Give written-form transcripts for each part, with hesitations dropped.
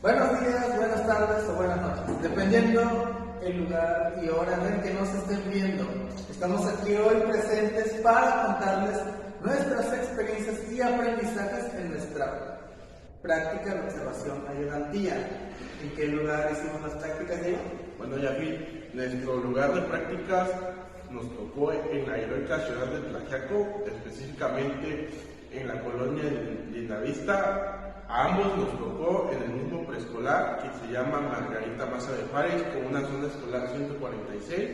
Buenos días, buenas tardes o buenas noches, dependiendo el lugar y hora en que nos estén viendo. Estamos aquí hoy presentes para contarles nuestras experiencias y aprendizajes en nuestra práctica de observación ayudantía. ¿En qué lugar hicimos las prácticas, Diego? Bueno, Yafit, nuestro lugar de prácticas nos tocó en la heroica ciudad de Tlaxiaco, específicamente en la colonia de Lindavista. A ambos nos tocó en el mismo preescolar que se llama Margarita Maza de Juárez, con una zona escolar 146.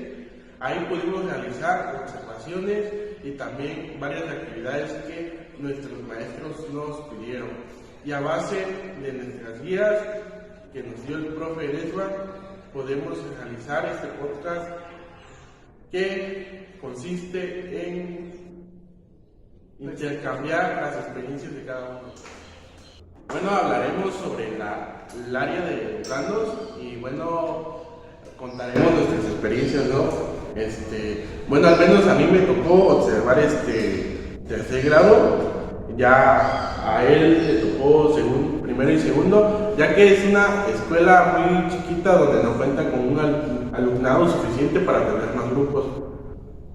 Ahí pudimos realizar observaciones y también varias actividades que nuestros maestros nos pidieron. Y a base de nuestras guías que nos dio el profe Eresma, podemos realizar este podcast que consiste en intercambiar las experiencias de cada uno. Bueno, hablaremos sobre el área de planos y bueno, contaremos nuestras experiencias, ¿no? Bueno, al menos a mí me tocó observar tercer grado, ya a él le tocó primero y segundo, ya que es una escuela muy chiquita donde no cuenta con un alumnado suficiente para tener más grupos.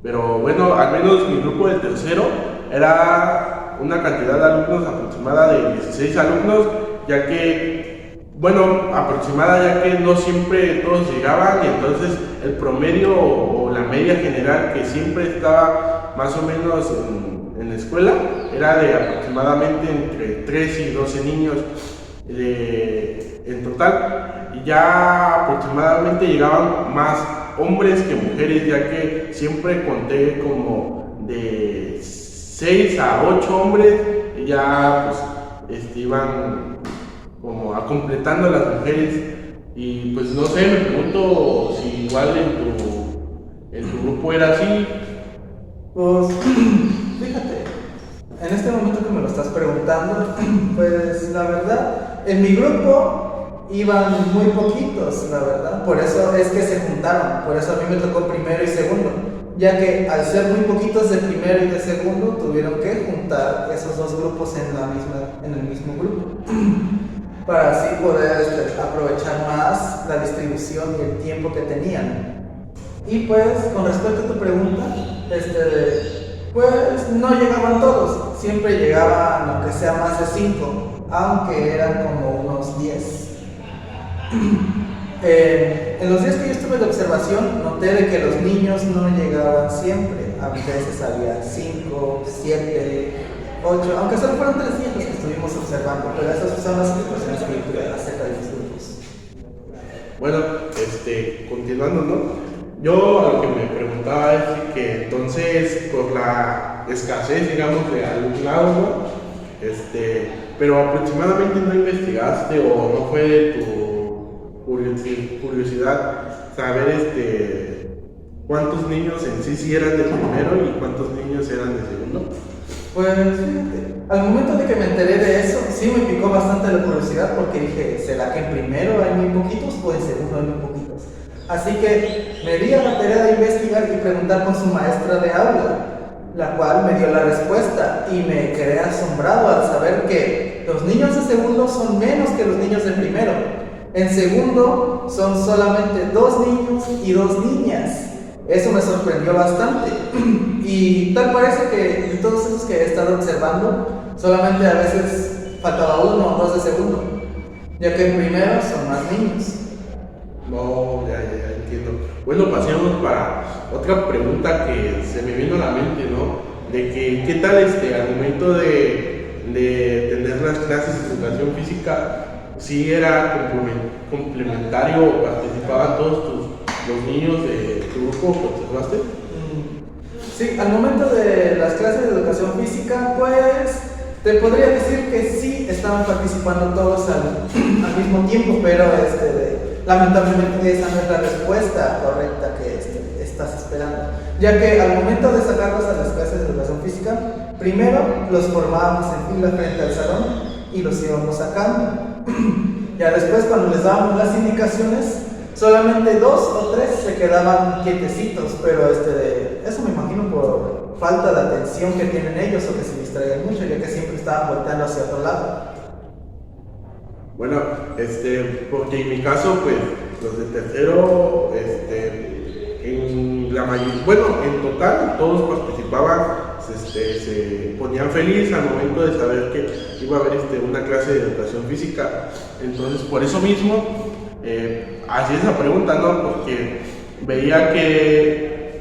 Pero bueno, al menos mi grupo de tercero era una cantidad de alumnos aproximada de 16 alumnos, ya que, bueno, aproximada ya que no siempre todos llegaban, y entonces el promedio o la media general que siempre estaba más o menos en la escuela era de aproximadamente entre 13 y 12 niños en total, y ya aproximadamente llegaban más hombres que mujeres, ya que siempre conté como de 6 a 8 hombres, y ya pues iban como completando las mujeres. Y pues no sé, me pregunto si igual en tu grupo era así. Pues fíjate, en este momento que me lo estás preguntando, pues la verdad, en mi grupo iban muy poquitos, la verdad, por eso es que se juntaron, por eso a mí me tocó primero y segundo, ya que al ser muy poquitos de primero y de segundo, tuvieron que juntar esos dos grupos en el mismo grupo, para así poder aprovechar más la distribución y el tiempo que tenían. Y pues, con respecto a tu pregunta, pues no llegaban todos, siempre llegaban aunque sea más de 5, aunque eran como unos 10. En los días que yo estuve de observación, noté de que los niños no llegaban siempre. A veces había 5, 7, 8, aunque solo fueron 3 días los que estuvimos observando, pero esas son las situaciones que yo tuve acerca de los grupos. Bueno, continuando, ¿no? Yo a lo que me preguntaba es que entonces, por la escasez, digamos, de alumnado, ¿no? Pero aproximadamente no investigaste o no fue de tu curiosidad saber cuántos niños en sí eran de primero y cuántos niños eran de segundo. Pues fíjate, al momento de que me enteré de eso, sí me picó bastante la curiosidad, porque dije, ¿será que en primero hay muy poquitos o en segundo hay muy poquitos? Así que me di a la tarea de investigar y preguntar con su maestra de aula, la cual me dio la respuesta y me quedé asombrado al saber que los niños de segundo son menos que los niños de primero. En segundo son solamente 2 niños y 2 niñas. Eso me sorprendió bastante. Y tal parece que de todos esos que he estado observando, solamente a veces faltaba 1 o 2 de segundo, ya que en primero son más niños. No, ya entiendo. Bueno, pasemos para otra pregunta que se me vino a la mente, ¿no? De que, ¿qué tal al momento de tener las clases de educación física? ¿Sí era complementario o participaban todos los niños de tu grupo que observaste? Sí, al momento de las clases de educación física, pues te podría decir que sí estaban participando todos al mismo tiempo, pero lamentablemente esa no es la respuesta correcta que estás esperando, ya que al momento de sacarlos a las clases de educación física, primero los formábamos en fila frente al salón y los íbamos sacando. Ya después, cuando les dábamos las indicaciones, solamente 2 o 3 se quedaban quietecitos, pero eso me imagino por falta de atención que tienen ellos, o que se distraían mucho, ya que siempre estaban volteando hacia otro lado. Bueno, porque en mi caso, pues, los de tercero, en total, todos participaban, se ponían felices al momento de saber que iba a haber una clase de educación física. Entonces, por eso mismo, hacía esa pregunta, ¿no? Porque veía que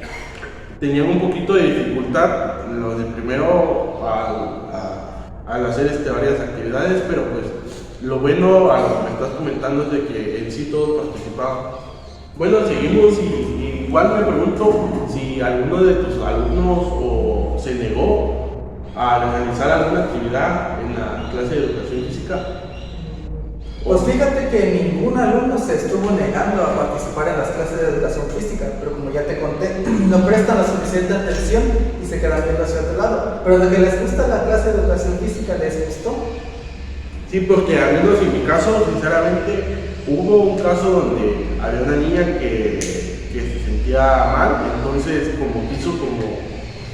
tenían un poquito de dificultad los de primero al hacer varias actividades, pero pues lo bueno a lo que me estás comentando es de que en sí todos participaban. Bueno, seguimos y igual me pregunto si alguno de tus alumnos se negó a realizar alguna actividad en la clase de educación física. Pues fíjate que ningún alumno se estuvo negando a participar en las clases de educación física, pero como ya te conté, no prestan la suficiente atención y se quedan viendo hacia otro lado. Pero de que les gusta la clase de educación física, les gustó. Sí, porque al menos en mi caso, sinceramente, hubo un caso donde había una niña que se sentía mal, entonces quiso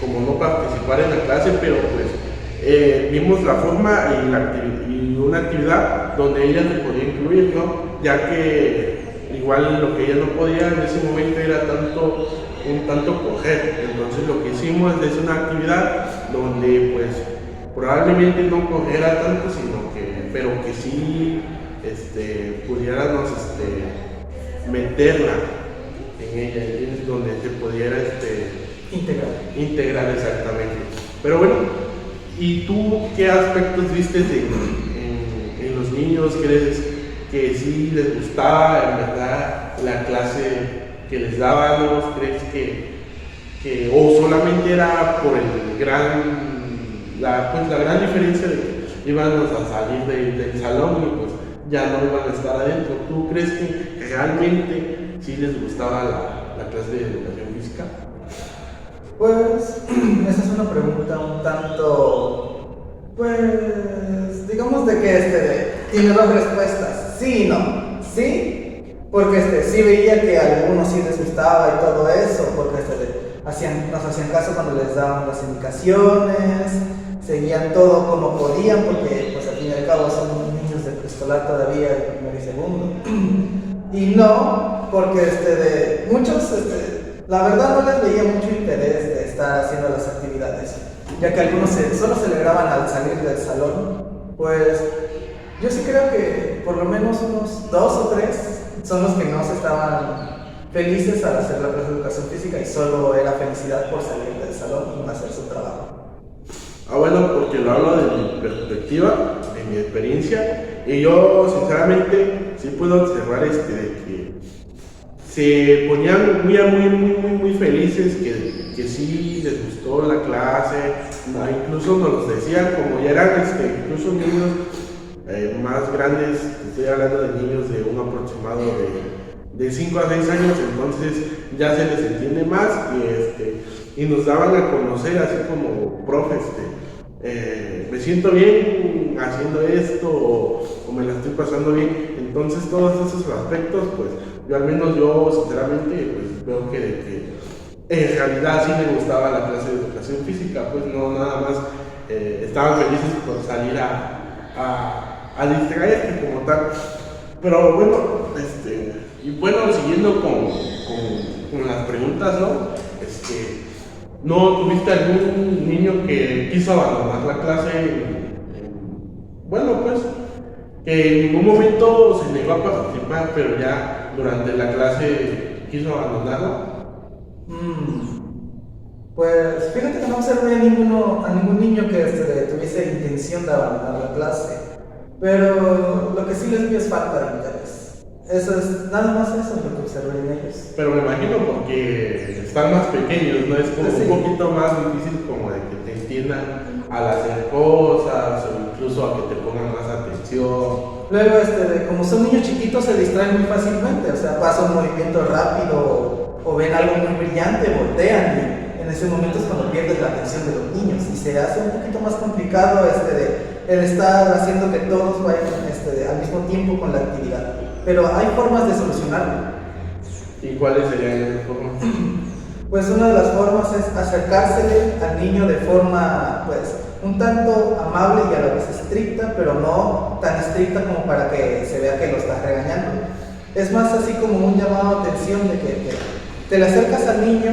como no participar en la clase, pero pues vimos la forma y una actividad donde ella se podía incluir, ¿no? Ya que igual lo que ella no podía en ese momento era un tanto coger, entonces lo que hicimos es una actividad donde pues probablemente no cogiera tanto, pero que sí pudiéramos meterla en ella, donde se pudiera integrar exactamente. Pero bueno, ¿y tú qué aspectos viste en los niños? ¿Crees que sí les gustaba en verdad la clase que les dábamos? ¿Crees que o solamente era por la gran diferencia de que íbamos a salir del salón y pues ya no iban a estar adentro? ¿Tú crees que realmente sí les gustaba la clase de educación física? Pues esa es una pregunta un tanto, pues digamos de que tiene dos respuestas, sí y no. Sí, porque sí veía que a algunos sí les gustaba y todo eso, porque nos hacían caso cuando les daban las indicaciones, seguían todo como podían, porque pues al fin y al cabo son niños de preescolar todavía, de primero y segundo. Y no, porque muchos, la verdad no les veía mucho interés de estar haciendo las actividades, ya que algunos solo celebraban al salir del salón. Pues yo sí creo que por lo menos unos 2 o 3 son los que no se estaban felices al hacer la clase de educación física y solo era felicidad por salir del salón y no hacer su trabajo. Bueno, porque lo hablo de mi perspectiva, de mi experiencia, y yo sinceramente sí puedo observar de que se ponían muy felices, que sí les gustó la clase, incluso nos los decían, como ya eran incluso niños más grandes, estoy hablando de niños de un aproximado de 5 a 6 años, entonces ya se les entiende más y nos daban a conocer así como profe, me siento bien haciendo esto o me la estoy pasando bien. Entonces todos esos aspectos, pues yo al menos sinceramente pues veo que en realidad sí me gustaba la clase de educación física, pues no nada más estaban felices por salir a distraerse como tal. Pero bueno, y bueno, siguiendo con las preguntas, ¿no? ¿No tuviste algún niño que quiso abandonar la clase? Bueno, pues, que en ningún momento se negó a participar, pero ya durante la clase quiso abandonarla. Pues fíjate que no observé a ningún niño que tuviese intención de abandonar la clase, pero lo que sí les vi es falta de interés. Eso es, nada más eso es lo que observé en ellos. Pero me imagino porque están más pequeños, ¿no? Es como sí, un poquito más difícil como de que te entiendan al hacer cosas o incluso a que te pongan más atención. Luego, como son niños chiquitos se distraen muy fácilmente, o sea, pasa un movimiento rápido o ven algo muy brillante, voltean y en ese momento es cuando pierdes la atención de los niños y se hace un poquito más complicado el estar haciendo que todos vayan al mismo tiempo con la actividad. Pero hay formas de solucionarlo. ¿Y cuáles serían esas formas? Pues una de las formas es acercársele al niño de forma, pues, un tanto amable y a la vez estricta, pero no tan estricta como para que se vea que lo estás regañando. Es más así como un llamado de atención de que te le acercas al niño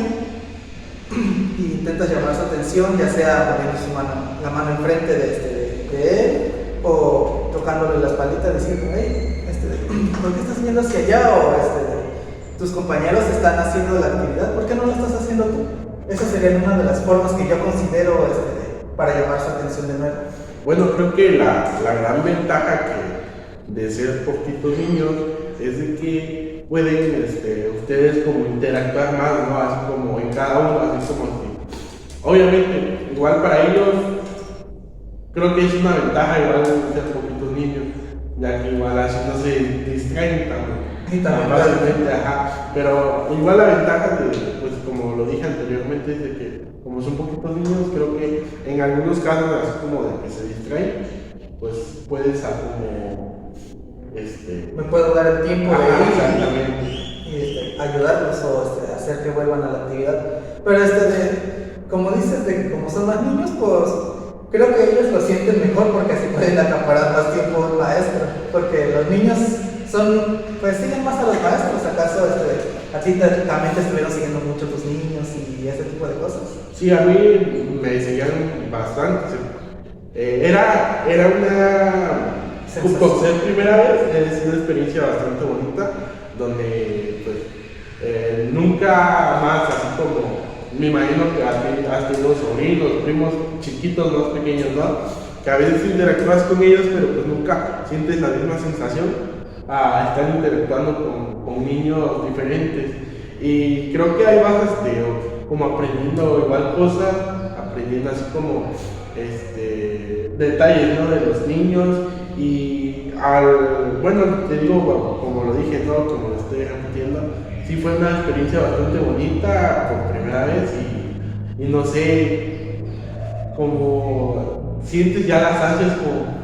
y intentas llamar su atención, ya sea poniendo la mano enfrente de él o tocándole la espaldita diciendo, hey, ¿por qué estás viendo hacia allá? O tus compañeros están haciendo la actividad, ¿por qué no la estás haciendo tú? Esa sería una de las formas que yo considero para llamar su atención de nuevo. Bueno, creo que la gran ventaja de ser poquitos niños es de que pueden ustedes como interactuar más, ¿no? Así como en cada uno, así como que, obviamente, igual para ellos, creo que es una ventaja igual ser poquitos niños, ya que igual así no se distraen tan fácilmente, ajá. Pero igual la ventaja pues como lo dije anteriormente, es de que como son poquitos niños, creo que en algunos casos, así como de que se distraen, pues puedes como me puedo dar el tiempo de ir exactamente. y ayudarlos o hacer que vuelvan a la actividad. Pero como dices, de que como son más niños, pues creo que ellos lo sienten mejor porque así pueden acaparar más tiempo al maestro, porque los niños pues siguen más a los maestros. ¿Acaso a ti también te estuvieron siguiendo mucho tus niños y ese tipo de cosas? Sí, a mí me seguían bastante. Era una... Por ser primera vez, es una experiencia bastante bonita, donde pues nunca más, así como me imagino que has tenido sobrinos, primos chiquitos, más pequeños, ¿no? Que a veces interactúas con ellos, pero pues nunca sientes la misma sensación a estar interactuando con niños diferentes. Y creo que ahí vas como aprendiendo igual cosas, aprendiendo así como detalles, ¿no? De los niños. Y bueno, te digo, como lo dije, ¿no? Como lo estoy repitiendo, sí fue una experiencia bastante bonita por primera vez y no sé, como sientes ya las ansias como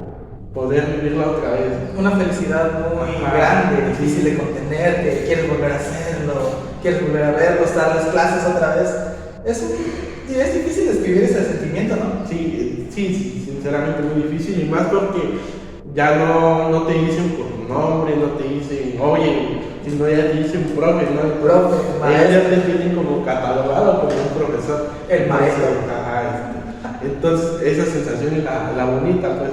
poder vivirla otra vez. Una felicidad muy grande, difícil de contener, que quieres volver a hacerlo, quieres volver a verlos, dar las clases otra vez. Es difícil describir ese sentimiento, ¿no? Sí, sinceramente muy difícil, y más porque ya no te dicen por tu nombre, no te dicen, oye, sino ya te dicen profe, ¿no? El profe, el maestro. Ya te tienen como catalogado como un profesor. El maestro. Entonces, esa sensación es la bonita, pues,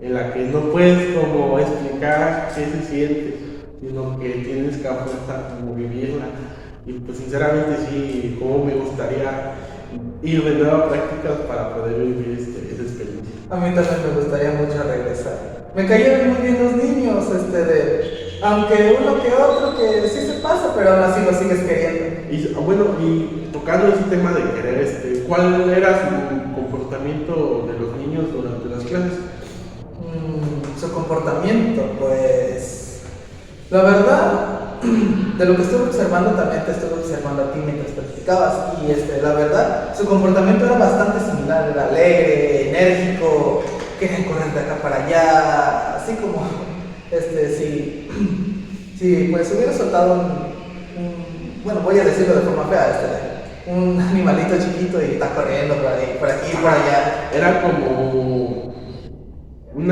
en la que no puedes como explicar qué se siente, sino que tienes que a fuerza como vivirla. Y pues sinceramente sí, como me gustaría ir de nuevo a prácticas para poder vivir esa experiencia. A mí también me gustaría mucho regresar. Me cayeron muy bien los niños, aunque uno que otro que sí se pasa, pero aún así lo sigues queriendo. Y tocando ese tema de querer, ¿cuál era su comportamiento de los niños durante las clases? Su comportamiento, pues, la verdad, de lo que estuve observando, también te estuve observando a ti mientras practicabas, y la verdad, su comportamiento era bastante similar, era alegre, enérgico, querían correr de acá para allá, así como, si pues hubiera soltado bueno, voy a decirlo de forma fea, un animalito chiquito y está corriendo por aquí y por allá. Era como un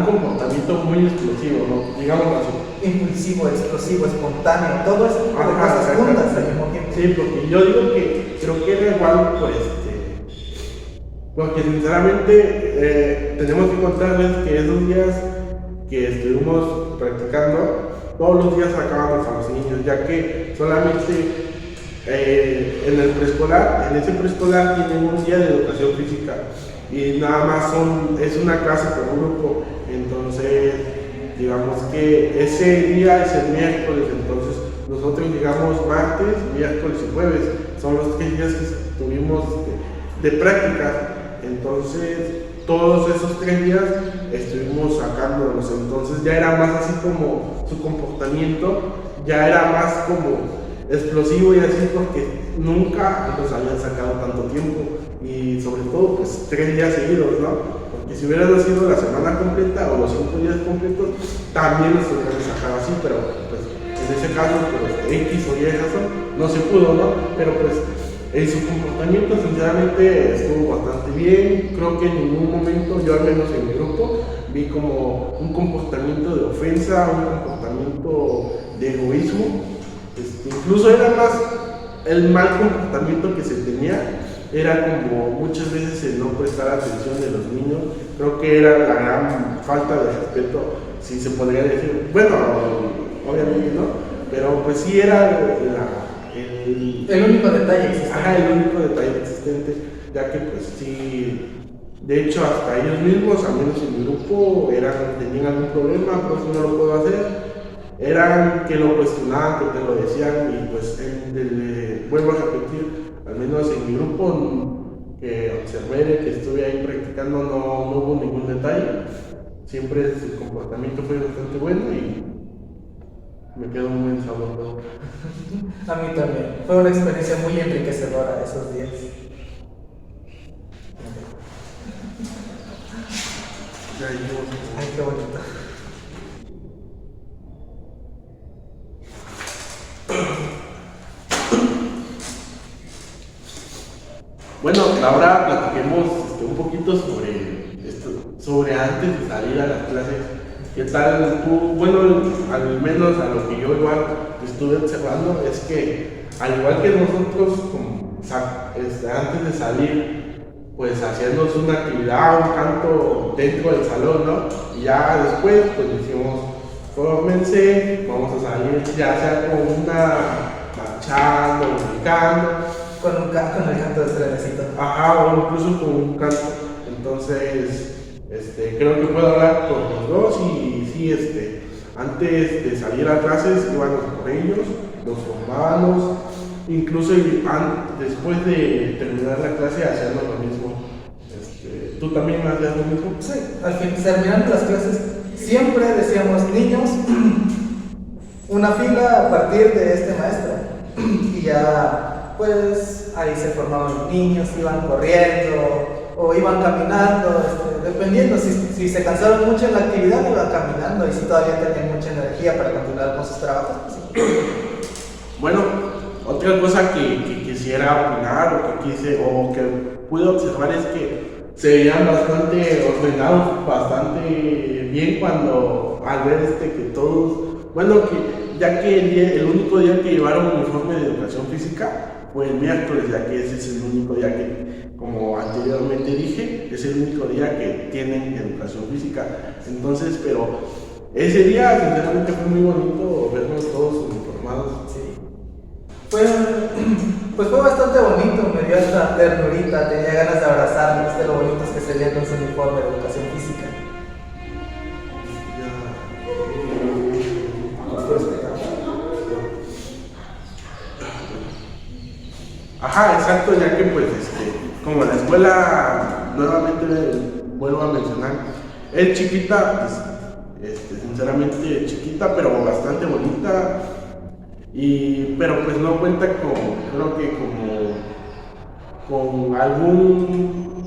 comportamiento muy explosivo, ¿no? Digámoslo así. Impulsivo, explosivo, espontáneo, todo ese tipo de cosas juntas al mismo tiempo. Sí, porque yo digo que creo que era igual, porque sinceramente tenemos que contarles que esos días que estuvimos practicando, todos los días sacábamos a los niños, ya que solamente en ese preescolar tienen un día de educación física y nada más es una clase por grupo. Entonces digamos que ese día es el miércoles, entonces nosotros llegamos martes, miércoles y jueves, son los 3 días que tuvimos de práctica. Entonces todos esos 3 días estuvimos sacándolos, entonces ya era más así como su comportamiento, ya era más como explosivo y así, porque nunca nos habían sacado tanto tiempo, y sobre todo pues 3 días seguidos, ¿no? Porque si hubieran sido la semana completa o los 5 días completos, también nos hubieran sacado así, pero pues en ese caso, pues X o Y razón, no se pudo, ¿no? Pero pues En su comportamiento sinceramente estuvo bastante bien, creo que en ningún momento, yo al menos en mi grupo, vi como un comportamiento de ofensa, un comportamiento de egoísmo, incluso era más el mal comportamiento que se tenía, era como muchas veces el no prestar atención de los niños, creo que era la gran falta de respeto, si se podría decir, bueno, obviamente no, pero pues sí era el único detalle existente. Ajá, el único detalle existente, ya que pues sí, de hecho hasta ellos mismos, al menos en mi grupo, tenían algún problema, pues no lo puedo hacer, eran que lo cuestionaban, que te lo decían, y pues vuelvo a repetir, al menos en mi grupo que observé, que estuve ahí practicando, no hubo ningún detalle, siempre su comportamiento fue bastante bueno y me quedó un buen sabor, ¿no? A mí también. Fue una experiencia muy enriquecedora esos días. Ay, qué bonito. Bueno, ahora platiquemos un poquito sobre antes de salir a las clases. ¿Qué tal tú? Bueno, al menos a lo que yo igual estuve observando es que al igual que nosotros antes de salir, pues hacíamos una actividad, un canto dentro del salón, ¿no? Y ya después pues decimos, fórmense, vamos a salir ya sea con marchando, brincando. Con el canto del trenecito. Ajá, o incluso con un canto. Entonces, creo que puedo hablar por los dos y sí, antes de salir a clases íbamos por ellos, los formábamos, incluso después de terminar la clase hacíamos lo mismo. ¿Tú también hacías lo mismo? Sí, al fin, terminando las clases, siempre decíamos, niños, una fila a partir de este maestro. Y ya, pues, ahí se formaban los niños, iban corriendo o iban caminando, dependiendo, si se cansaron mucho en la actividad, iban caminando, y si todavía tenían mucha energía para continuar con sus trabajos, pues sí. Bueno, otra cosa que quisiera opinar o que pude observar es que se veían bastante ordenados, bastante bien cuando al ver que todos, bueno, que ya que el único día que llevaron uniforme de educación física fue el miércoles, ya que ese es el único día que, como anteriormente dije, es el único día que tienen educación física. Entonces, pero ese día sinceramente fue muy bonito vernos todos uniformados. Sí. Pues fue bastante bonito, me dio hasta ternurita, tenía ganas de abrazarlos, de lo bonitos que se veían con su uniforme de educación física. Ajá, exacto, ya que pues como la escuela, nuevamente vuelvo a mencionar, es chiquita, pues, sinceramente chiquita, pero bastante bonita, pero pues no cuenta creo que con algún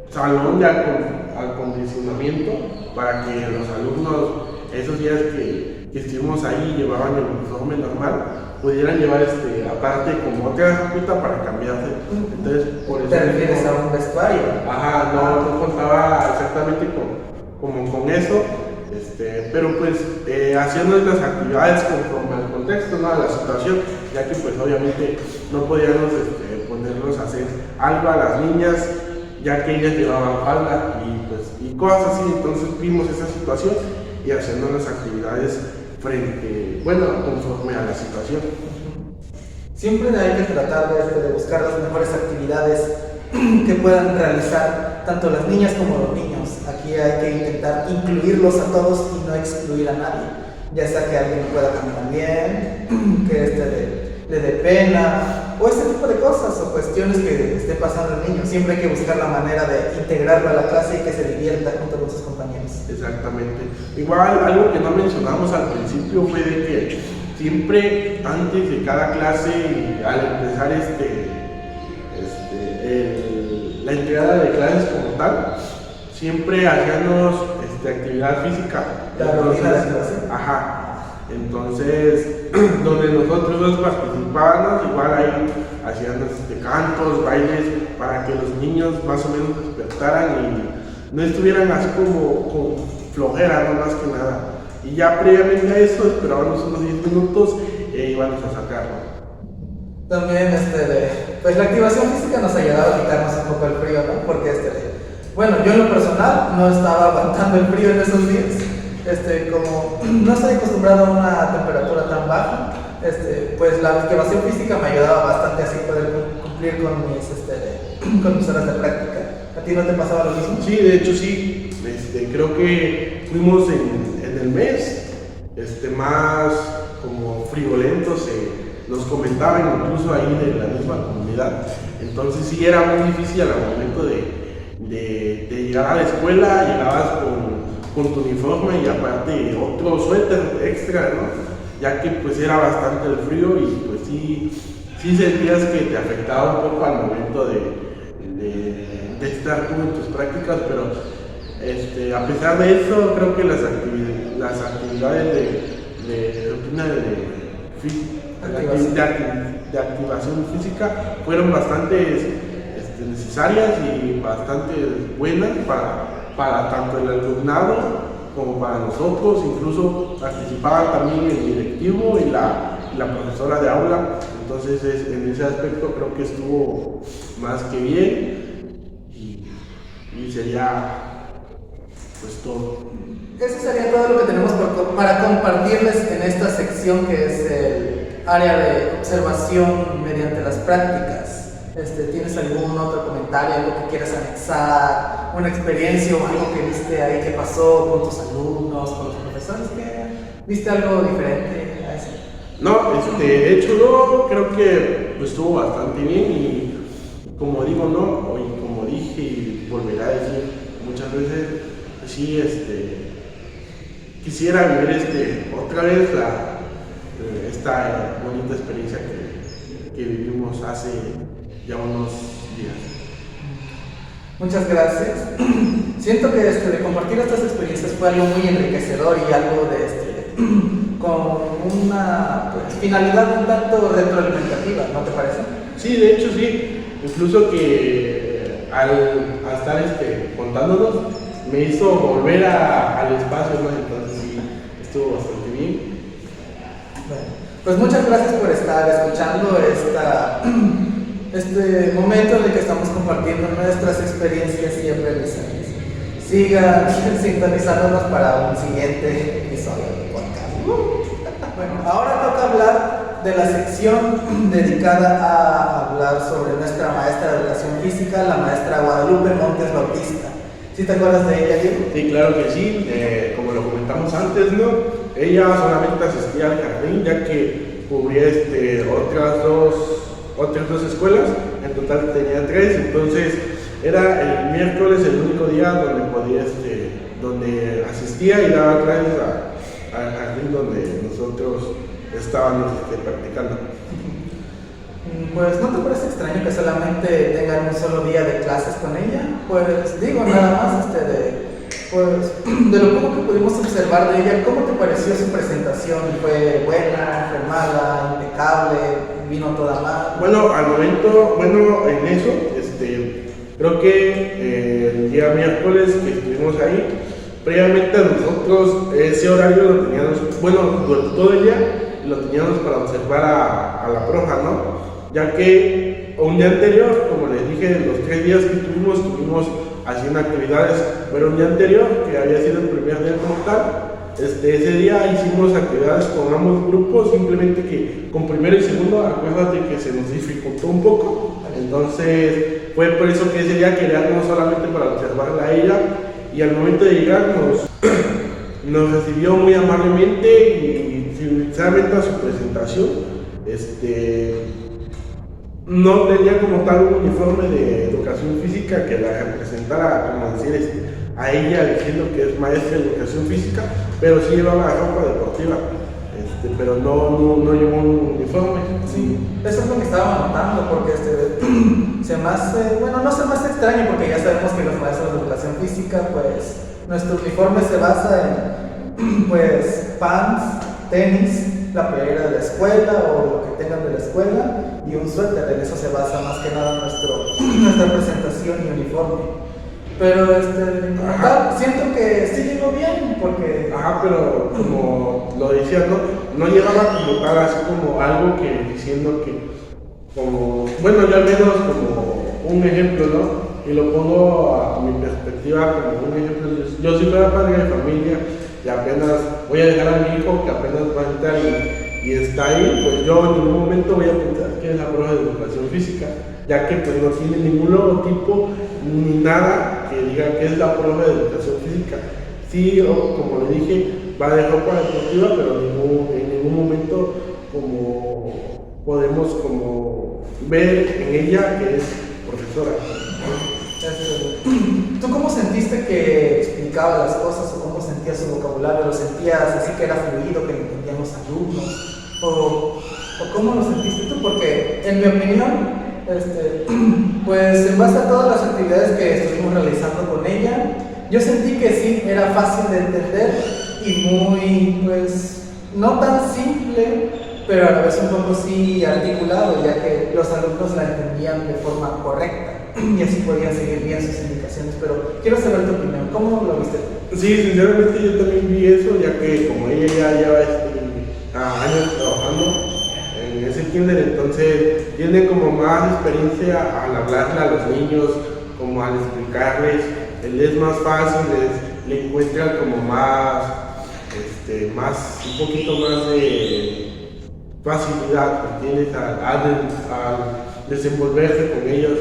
salón de acondicionamiento para que los alumnos, esos días que estuvimos ahí, llevaban el uniforme normal, pudieran llevar aparte como otra ropita para cambiarse. Entonces, por eso. ¿Te refieres a un vestuario? Ajá, no contaba exactamente con eso, pero pues haciendo las actividades conforme al contexto, ¿no? A la situación, ya que pues obviamente no podíamos ponerlos a hacer algo a las niñas, ya que ellas llevaban falda y cosas así. Entonces vimos esa situación y haciendo las actividades conforme a la situación. Siempre hay que tratar de buscar las mejores actividades que puedan realizar tanto las niñas como los niños. Aquí hay que intentar incluirlos a todos y no excluir a nadie, ya sea que alguien no pueda caminar bien, que le dé pena, o este tipo de cosas o cuestiones que esté pasando el niño. Siempre hay que buscar la manera de integrarlo a la clase y que se divierta junto con sus compañeros. Exactamente. Igual, algo que no mencionamos al principio fue de que siempre antes de cada clase, al empezar la entrada de clases como tal, siempre hacíamos actividad física. La rutina de clase. Ajá. Entonces, donde nosotros dos participábamos, igual ahí hacían cantos, bailes, para que los niños más o menos despertaran y no estuvieran así como con flojera, no más que nada. Y ya previamente a eso esperábamos unos 10 minutos e íbamos a sacarlo. También, pues la activación física nos ayudaba a quitarnos un poco el frío, ¿no? Porque, bueno, yo en lo personal no estaba aguantando el frío en esos días. Como no estoy acostumbrado a una temperatura tan baja, pues la activación física me ayudaba bastante así poder cumplir con mis horas de práctica. ¿A ti no te pasaba lo mismo? Sí, de hecho sí. Creo que fuimos en el mes más como friolentos, nos comentaban incluso ahí de la misma comunidad. Entonces sí era muy difícil al momento de llegar a la escuela, llegabas con tu uniforme y aparte otro suéter extra, ¿no? Ya que pues era bastante el frío y pues sí sentías que te afectaba un poco al momento de estar tú en tus prácticas, pero a pesar de eso creo que las actividades de rutina de activación física fueron bastante necesarias y bastante buenas para tanto el alumnado como para nosotros. Incluso participaban también el directivo y la profesora de aula. Entonces en ese aspecto creo que estuvo más que bien y sería pues todo. Eso sería todo lo que tenemos para compartirles en esta sección que es el área de observación mediante las prácticas. ¿Tienes algún otro comentario, algo que quieras anexar, una experiencia o algo que viste ahí que pasó con tus alumnos, con los profesores? ¿Viste algo diferente a eso? No, de hecho no, creo que pues, estuvo bastante bien y como digo, no, y como dije y volveré a decir muchas veces, pues, sí, quisiera vivir otra vez esta bonita experiencia que vivimos hace ya unos días. Muchas gracias. Siento que de compartir estas experiencias fue algo muy enriquecedor y algo con una finalidad un tanto retroalimentativa, ¿no te parece? Sí, de hecho sí. Incluso que al estar contándonos me hizo volver al espacio, ¿no? Entonces sí, estuvo bastante bien. Bueno, pues muchas gracias por estar escuchando este momento en el que estamos compartiendo nuestras experiencias y aprendizajes. Sigan sintonizándonos para un siguiente episodio de podcast. Bueno, ahora toca hablar de la sección dedicada a hablar sobre nuestra maestra de educación física, la maestra Guadalupe Montes Bautista. ¿Sí te acuerdas de ella, Diego? Sí, claro que sí. Como lo comentamos antes, ¿no? Ella solamente asistía al jardín, ya que cubría otras dos escuelas, en total tenía 3, entonces era el miércoles el único día donde asistía y daba clases al jardín donde nosotros estábamos practicando. Pues ¿no te parece extraño que solamente tengan un solo día de clases con ella? Pues digo, nada más de lo poco que pudimos observar de ella, ¿cómo te pareció su presentación? ¿Fue buena, fue mala, impecable, vino toda mal? Bueno, al momento, en eso, creo que el día miércoles que estuvimos ahí, previamente a nosotros ese horario lo teníamos, durante todo el día lo teníamos para observar a la profa, ¿no? Ya que un día anterior, como les dije, los 3 días que tuvimos haciendo actividades, pero un día anterior, que había sido el primer día como tal, ese día hicimos actividades con ambos grupos, simplemente que con primero y segundo, acuérdate que se nos dificultó un poco, entonces fue por eso que ese día queríamos solamente para observarla a ella, y al momento de llegar nos recibió muy amablemente y sinceramente a su presentación, no tenía como tal un uniforme de educación física que la representara, como decir, a ella diciendo que es maestra de educación física, pero sí llevaba ropa deportiva, pero no llevó un uniforme. Sí, eso es lo que estaba notando, porque se me hace, no se me hace extraño, porque ya sabemos que los maestros de educación física, pues nuestro uniforme se basa en pues pants, tenis, la playera de la escuela o lo que tengan de la escuela y un suéter. En eso se basa más que nada nuestra presentación y uniforme. Pero como tal, siento que sí llegó bien porque... Ajá, pero como lo decía, no llevaba como tal, así como algo que diciendo que, como, bueno, yo al menos como un ejemplo, ¿no? Y lo pongo a mi perspectiva como un ejemplo. Yo si fuera padre de familia y apenas voy a dejar a mi hijo que apenas va a entrar y está ahí, pues yo en ningún momento voy a pensar que es la prueba de educación física, ya que pues no tiene ningún logotipo ni nada que diga que es la prueba de educación física. Sí, como le dije, va de ropa deportiva, pero en ningún momento como podemos como ver en ella que es profesora. ¿Tú cómo sentiste que explicaba las cosas o cómo sentías su vocabulario? ¿Lo sentías así que era fluido, que lo entendían los alumnos? ¿O cómo lo sentiste tú? Porque en mi opinión, pues en base a todas las actividades que estuvimos realizando con ella, yo sentí que sí, era fácil de entender y muy, pues, no tan simple, pero a la vez un poco sí articulado, ya que los alumnos la entendían de forma correcta y así podían seguir bien sus indicaciones. Pero quiero saber tu opinión, ¿cómo lo viste tú? Sí, sinceramente yo también vi eso, ya que como ella ya lleva años trabajando en ese kinder, entonces tiene como más experiencia al hablarle a los niños, como al explicarles, él es más fácil, le encuentra como más, un poquito más de facilidad, ¿entiendes? Al desenvolverse con ellos.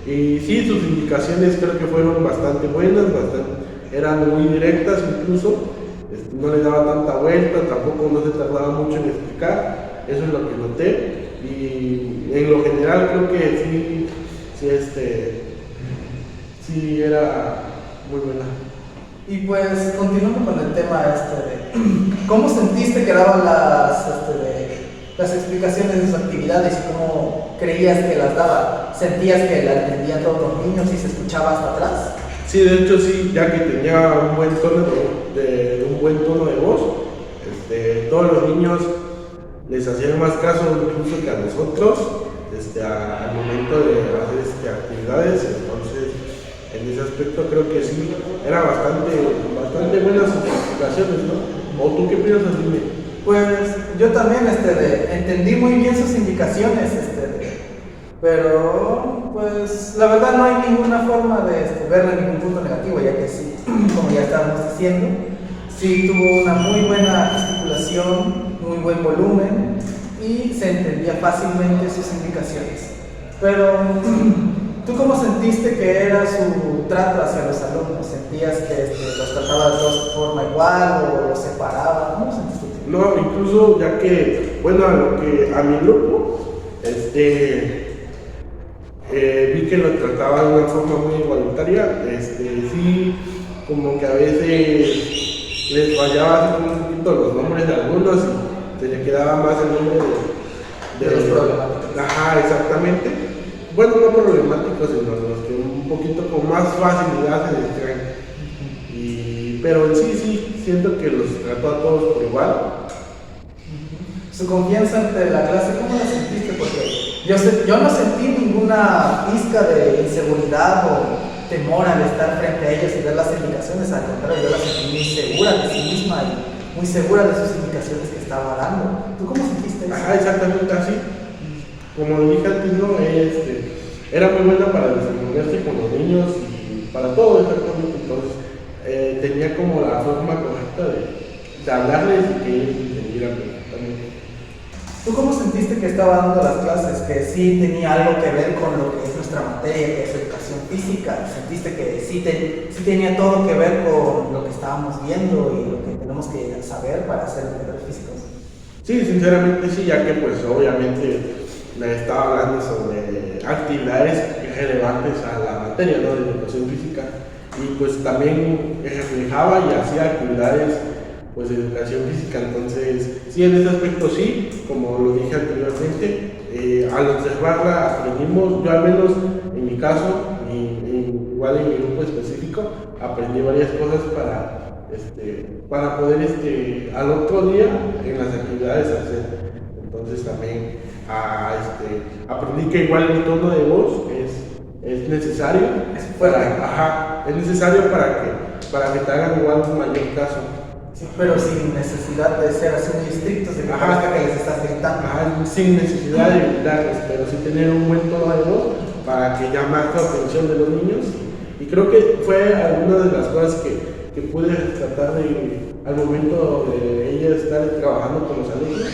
Y sí, sus indicaciones creo que fueron bastante buenas, eran muy directas incluso, no le daba tanta vuelta, tampoco no se tardaba mucho en explicar, eso es lo que noté. Y en lo general creo que sí era muy buena. Y pues continuando con el tema de cómo sentiste que daban las explicaciones de sus actividades y cómo creías que las daba. ¿Sentías que la entendían todos los niños y se escuchaba hasta atrás? Sí, de hecho sí, ya que tenía un buen tono de voz, todos los niños les hacían más caso incluso que a nosotros, al momento de hacer actividades. Entonces en ese aspecto creo que sí, era bastante buenas sus explicaciones, ¿no? ¿O tú qué piensas, dime? Pues yo también entendí muy bien sus indicaciones, pero pues la verdad no hay ninguna forma de verle ningún punto negativo, ya que sí, como ya estábamos diciendo, sí tuvo una muy buena gesticulación, muy buen volumen y se entendía fácilmente sus indicaciones. Pero ¿tú cómo sentiste que era su trato hacia los alumnos? ¿Sentías que los trataba de todos de forma igual o los separaba? ¿Cómo sentiste? No, incluso ya que, bueno, a mi grupo, vi que lo trataba de una forma muy igualitaria, sí, como que a veces les fallaba un poquito los nombres de algunos y se le quedaba más el nombre de los problemáticos. Ajá, exactamente. Bueno, no problemáticos, sino los que un poquito con más facilidad se distraen. Pero en sí, siento que los trató a todos por igual. Su confianza ante la clase, ¿cómo la sentiste? Porque yo no sentí ninguna pizca de inseguridad o temor al estar frente a ellos y ver las indicaciones. Al contrario, yo la sentí muy segura de sí misma y muy segura de sus indicaciones que estaba dando. ¿Tú cómo sentiste eso? Ajá, exactamente así. Como lo dije antes, ¿no? Era muy buena para desenvolverse con los niños y para todo, exactamente. Entonces, tenía como la forma correcta de hablarles y que ellos entendieran perfectamente. ¿Tú cómo sentiste que estaba dando las clases? Que sí tenía algo que ver con lo que es nuestra materia, que es educación física. ¿Sentiste que sí tenía todo que ver con lo que estábamos viendo y lo que tenemos que saber para ser educadores físicos? Sí, sinceramente sí, ya que pues obviamente me estaba hablando sobre actividades relevantes a la materia, ¿no? De educación física. Y pues también reflejaba y hacía actividades pues de educación física. Entonces sí, en ese aspecto sí, como lo dije anteriormente, al observarla aprendimos, yo al menos en mi caso, igual en mi grupo específico, aprendí varias cosas para poder al otro día en las actividades hacer. Entonces también aprendí que igual el tono de voz es necesario, es necesario para que te hagan igual un mayor caso. Sí, pero sin necesidad de ser así muy estrictos, de que parezca que les estás gritando. Sin necesidad de gritarles, pero sí tener un buen tono de voz para que llame la atención de los niños. Y creo que fue alguna de las cosas que pude tratar al momento de ella estar trabajando con los alumnos.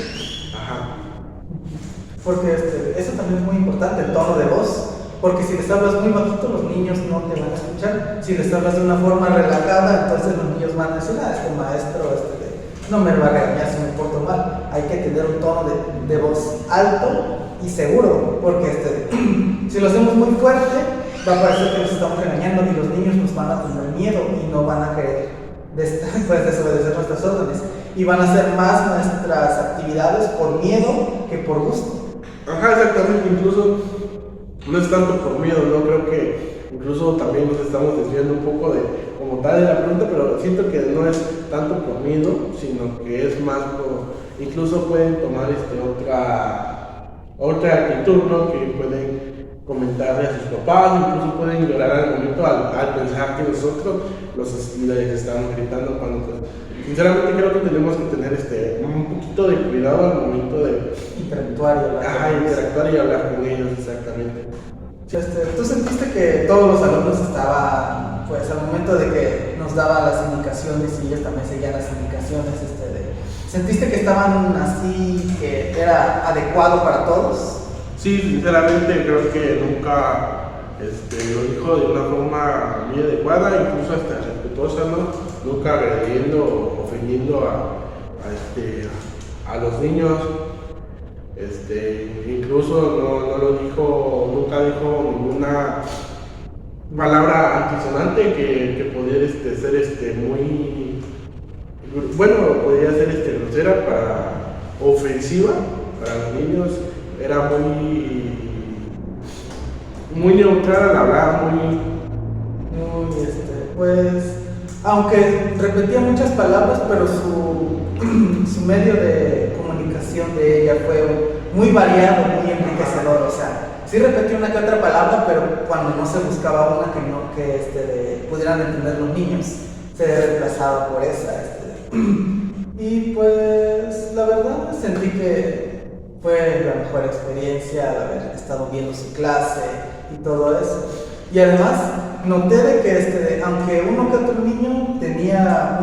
Porque eso también es muy importante, el tono de voz. Porque si les hablas muy bajito, los niños no te van a escuchar. Si les hablas de una forma relajada, entonces los niños van a decir, este maestro no me va a regañar si me porto mal. Hay que tener un tono de voz alto y seguro, porque si lo hacemos muy fuerte, va a parecer que nos estamos regañando y los niños nos van a tener miedo y no van a querer desobedecer nuestras órdenes. Y van a hacer más nuestras actividades por miedo que por gusto. Exactamente, incluso no es tanto por miedo, ¿no? Creo que incluso también nos estamos desviando un poco como tal de la pregunta, pero siento que no es tanto por miedo, sino que es más incluso pueden tomar otra actitud, ¿no? Que pueden comentarle a sus papás, incluso pueden llorar al momento al pensar que nosotros les estamos gritando cuando sinceramente creo que tenemos que tener un poquito de cuidado al momento de interactuar y hablar con ellos, exactamente. ¿Tú sentiste que todos los alumnos estaban, pues al momento de que nos daban las indicaciones y ellos también seguían las indicaciones, sentiste que estaban así, que era adecuado para todos? Sí, sinceramente creo que nunca lo dijo de una forma muy adecuada, incluso hasta respetuosa, ¿no? Nunca agrediendo o ofendiendo a los niños. Incluso no lo dijo, nunca dijo ninguna palabra antisonante que pudiera ser muy, bueno, podría ser grosera, ofensiva para los niños. Era muy neutral al hablar, pues, aunque repetía muchas palabras, pero su medio de comunicación de ella fue muy variado, muy enriquecedor. O sea, sí repetía una que otra palabra, pero cuando no se buscaba una que pudieran entender los niños, se reemplazaba por esa. Y pues, la verdad, sentí que fue la mejor experiencia al haber estado viendo su clase y todo eso. Y además, noté de que aunque uno que otro niño tenía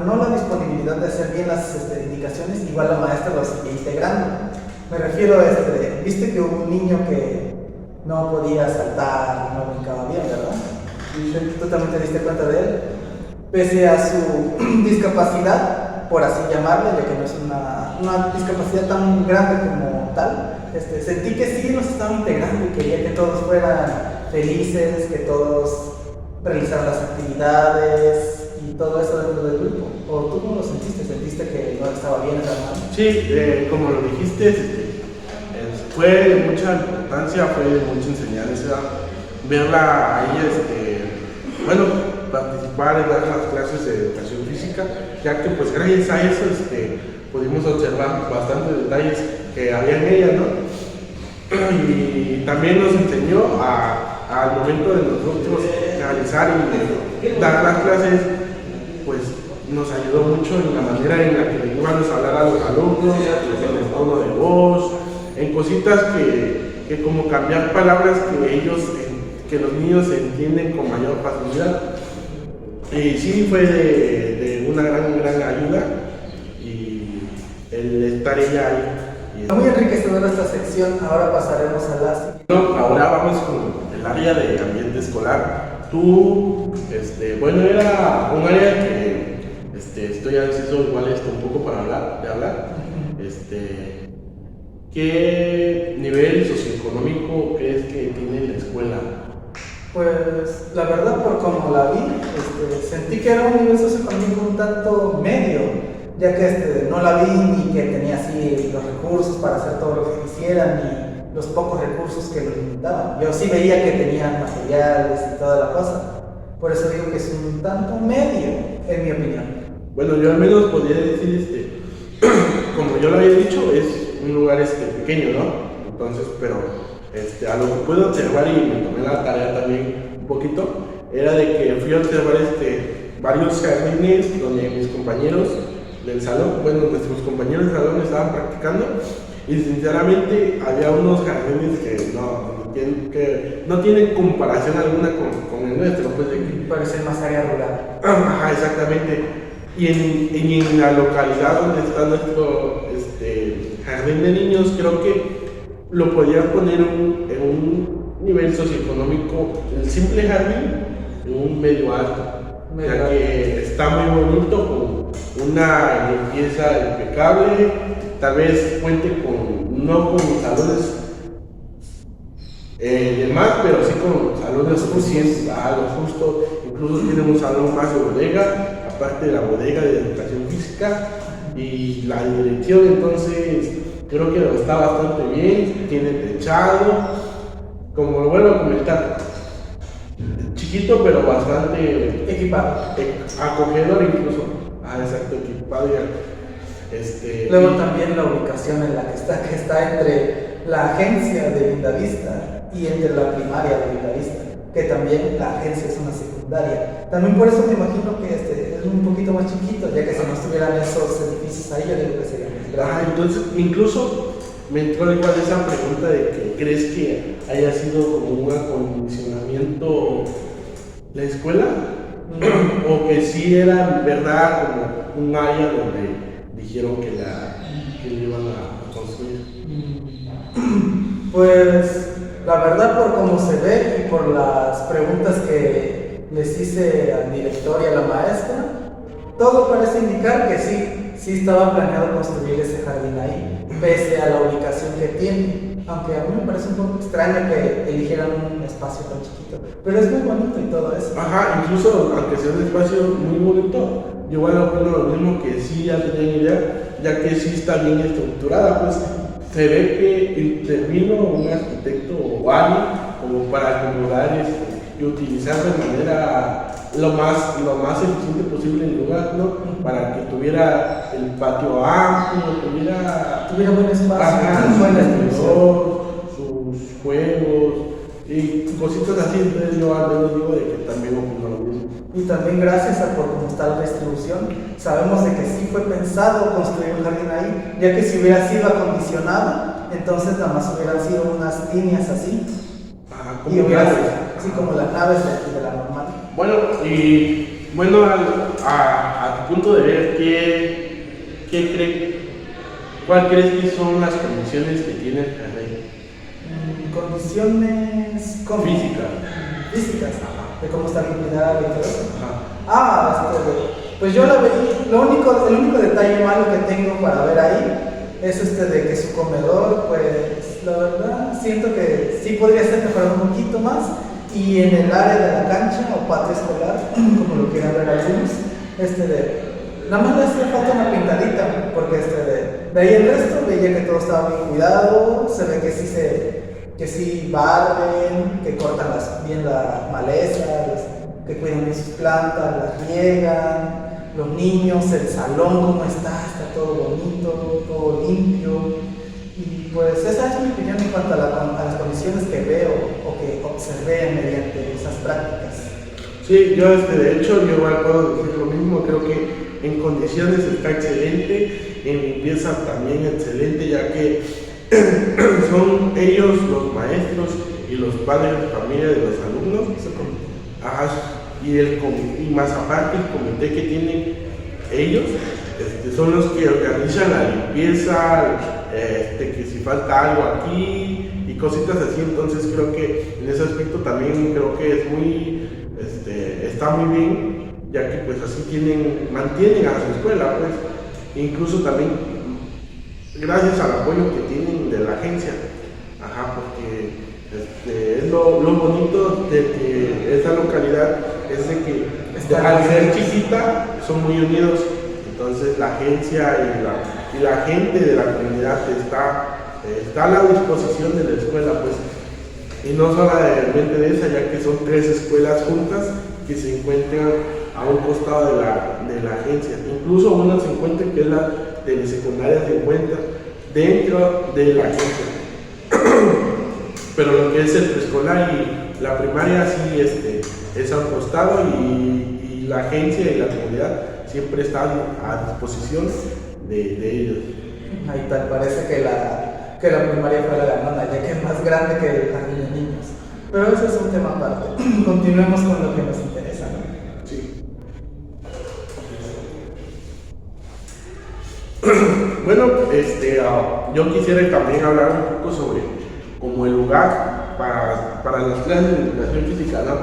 no la disponibilidad de hacer bien las indicaciones, igual la maestra los seguía integrando. Me refiero viste que hubo un niño que no podía saltar, no brincaba bien, ¿verdad? Tú también te diste cuenta de él. Pese a su discapacidad, por así llamarle, ya que no es una discapacidad tan grande como tal, sentí que sí nos estaban integrando y quería que todos fueran felices, que todos realizaran las actividades y todo eso dentro del grupo. ¿O tú cómo lo sentiste? ¿Sentiste que no estaba bien esa mano? Sí, como lo dijiste, fue de mucha importancia, fue de mucha enseñanza verla a ella, participar en dar las clases de educación física, ya que pues gracias a eso pudimos observar bastantes detalles que había en ella, ¿no? Y también nos enseñó al momento de nosotros realizar y dar las clases, pues nos ayudó mucho en la manera en la que íbamos a hablar a los alumnos, en el tono de voz, en cositas que como cambiar palabras que los niños entienden con mayor facilidad. Y sí fue de una gran ayuda y el estar ella ahí. Muy enriquecedora esta sección. Ahora pasaremos a la siguiente. Ahora vamos con el área de ambiente escolar. Tú, era un área que estoy ansioso igual un poco para hablar. ¿Qué nivel socioeconómico crees que tiene la escuela? Pues la verdad, por como la vi, sentí que era un nivel socioeconómico un tanto medio, ya que no la vi ni que tenía así los recursos para hacer todo lo que quisiera, ni los pocos recursos que lo limitaban. Yo sí veía que tenían materiales y toda la cosa, por eso digo que es un tanto medio. en mi opinión. Bueno, yo al menos podría decir, como yo lo había dicho, es un lugar pequeño, ¿no? Entonces, pero a lo que puedo observar y me tomé la tarea también un poquito, era de que fui a observar varios jardines donde mis compañeros del salón, bueno, nuestros compañeros del salón estaban practicando y sinceramente había unos jardines que no tienen comparación alguna con el nuestro, pues de que Parece más área rural. ajá, exactamente. Y en la localidad donde está nuestro jardín de niños, creo que lo podía poner en un nivel socioeconómico, el simple jardín, en un medio alto, ya que está muy bonito, con una limpieza impecable, tal vez cuente no con salones de más, pero sí con salones suficientes, a lo justo, incluso tiene un salón más de bodega, aparte de la bodega de educación física y la dirección, entonces creo que está bastante bien, tiene techado, como lo vuelvo a comentar, chiquito pero bastante Equipado. acogedor incluso, exacto, equipado Luego también la ubicación en la que está entre la agencia de Lindavista y entre la primaria de Lindavista, que también la agencia es una secundaria. También por eso me imagino que es un poquito más chiquito, ya que si no estuvieran esos edificios ahí, yo digo que sería más grande. Entonces, incluso me entró igual esa pregunta de que crees que haya sido como un acondicionamiento la escuela, o que sí era verdad como un área donde dijeron que le iban a construir. Pues la verdad, por cómo se ve y por las preguntas que les hice al director y a la maestra, todo parece indicar que sí estaba planeado construir ese jardín ahí, pese a la ubicación que tiene. Aunque a mí me parece un poco extraño que eligieran un espacio tan chiquito, pero es muy bonito y todo eso. Ajá, incluso aunque sea un espacio muy bonito, yo igual opino lo mismo, que sí ya tenía idea, ya que sí está bien estructurada, pues se ve que intervino un arquitecto o alguien como para acomodar y utilizar de manera lo más eficiente posible el lugar, ¿no? Para que tuviera el patio amplio, Tuviera buen espacio, su buena exterior, sus juegos y cositas así. Entonces yo al menos digo de que también opino lo mismo. Y también gracias a por cómo está la distribución, sabemos de que sí fue pensado construir un jardín ahí, ya que si hubiera sido acondicionado, entonces nada más hubieran sido unas líneas así. Como y hubiera naves. así como las naves de la normal. Bueno, y bueno, a tu punto de ver, ¿cuál crees que son las condiciones que tiene el jardín? Condiciones ¿cómo? Físicas, de cómo está bien cuidado y todo eso. Pues yo la veía, el único detalle malo que tengo para ver ahí es de que su comedor, pues la verdad siento que sí podría ser mejorado un poquito más, y en el área de la cancha o patio escolar, como lo quieran ver algunos, nada más le hacía falta una pintadita, porque de ahí el resto veía que todo estaba bien cuidado, se ve que sí barren, que cortan bien las malezas, que cuidan bien sus plantas, las riegan, los niños, el salón como está todo bonito, todo limpio. Y pues esa es mi opinión en cuanto a las condiciones que veo o que observé mediante esas prácticas. Sí, yo de hecho yo igual puedo decir lo mismo, creo que en condiciones está excelente, en limpieza también excelente, ya que son ellos los maestros y los padres de familia de los alumnos. Y más aparte el comité que tienen ellos son los que organizan la limpieza, que si falta algo aquí y cositas así. Entonces creo que en ese aspecto también creo que es muy está muy bien, ya que pues así mantienen a su escuela, pues incluso también gracias al apoyo que tienen de la agencia, porque es lo bonito de que esta localidad es de que al ser chiquita son muy unidos. Entonces la agencia y la gente de la comunidad está a la disposición de la escuela, pues, y no solamente de esa, ya que son 3 escuelas juntas que se encuentran a un costado de la agencia. Incluso una se encuentra, que es la de la secundaria, se encuentra dentro de la agencia. Pero lo que es el preescolar y la primaria sí es a un costado, y la agencia y la comunidad siempre están a disposición de ellos. Ahí tal parece que la primaria fue la ganona, ya que es más grande que el jardín de niños. Pero eso es un tema aparte. Continuemos con lo que nos interesa, ¿no? Sí. Bueno, yo quisiera también hablar un poco sobre como el lugar para las clases de educación física, ¿no?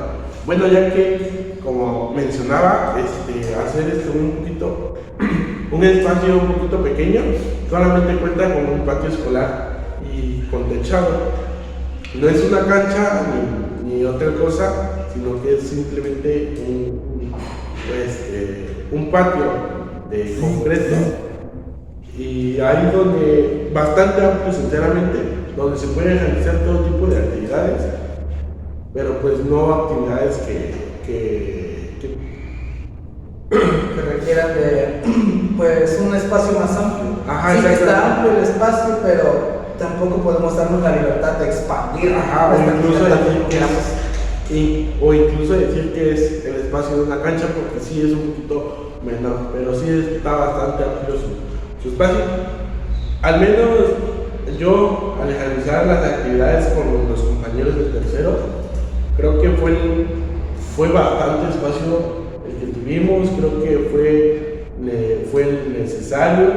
Bueno, ya que, como mencionaba, hacer un espacio un poquito pequeño, solamente cuenta con un patio escolar y con techado. No es una cancha ni otra cosa, sino que es simplemente un patio de concreto, y ahí donde, bastante amplio sinceramente, donde se pueden realizar todo tipo de actividades, pero pues no actividades que requieran de pues un espacio más amplio. Ajá, sí, exacto. está amplio el espacio, pero tampoco podemos darnos la libertad de expandir. Ajá, nuestra actividad o como queramos. incluso decir que es el espacio de una cancha, porque sí es un poquito menor, pero sí está bastante amplio su espacio. Al menos yo, al realizar las actividades con los compañeros del tercero, creo que fue bastante espacio el que tuvimos. Creo que fue necesario,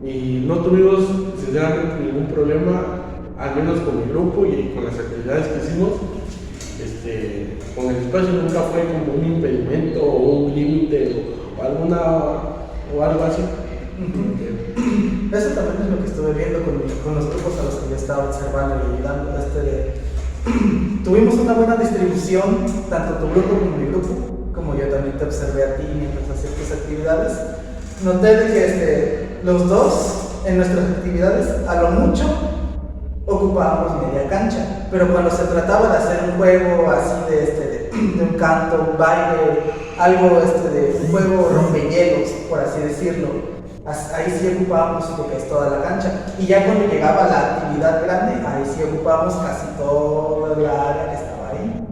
y no tuvimos sinceramente ningún problema, al menos con mi grupo y con las actividades que hicimos. Con el espacio nunca fue como un impedimento o un límite o algo así. Eso también es lo que estuve viendo con los grupos a los que yo estaba observando y dando tuvimos una buena distribución, tanto tu grupo como mi grupo, como yo también te observé a ti mientras hacías tus actividades. Noté de que los dos en nuestras actividades a lo mucho ocupábamos media cancha, pero cuando se trataba de hacer un juego así de un canto, un baile, algo de un juego rompehielos, por así decirlo, ahí sí ocupábamos lo que es toda la cancha. Y ya cuando llegaba la actividad grande, ahí sí ocupábamos casi toda la área que estaba ahí.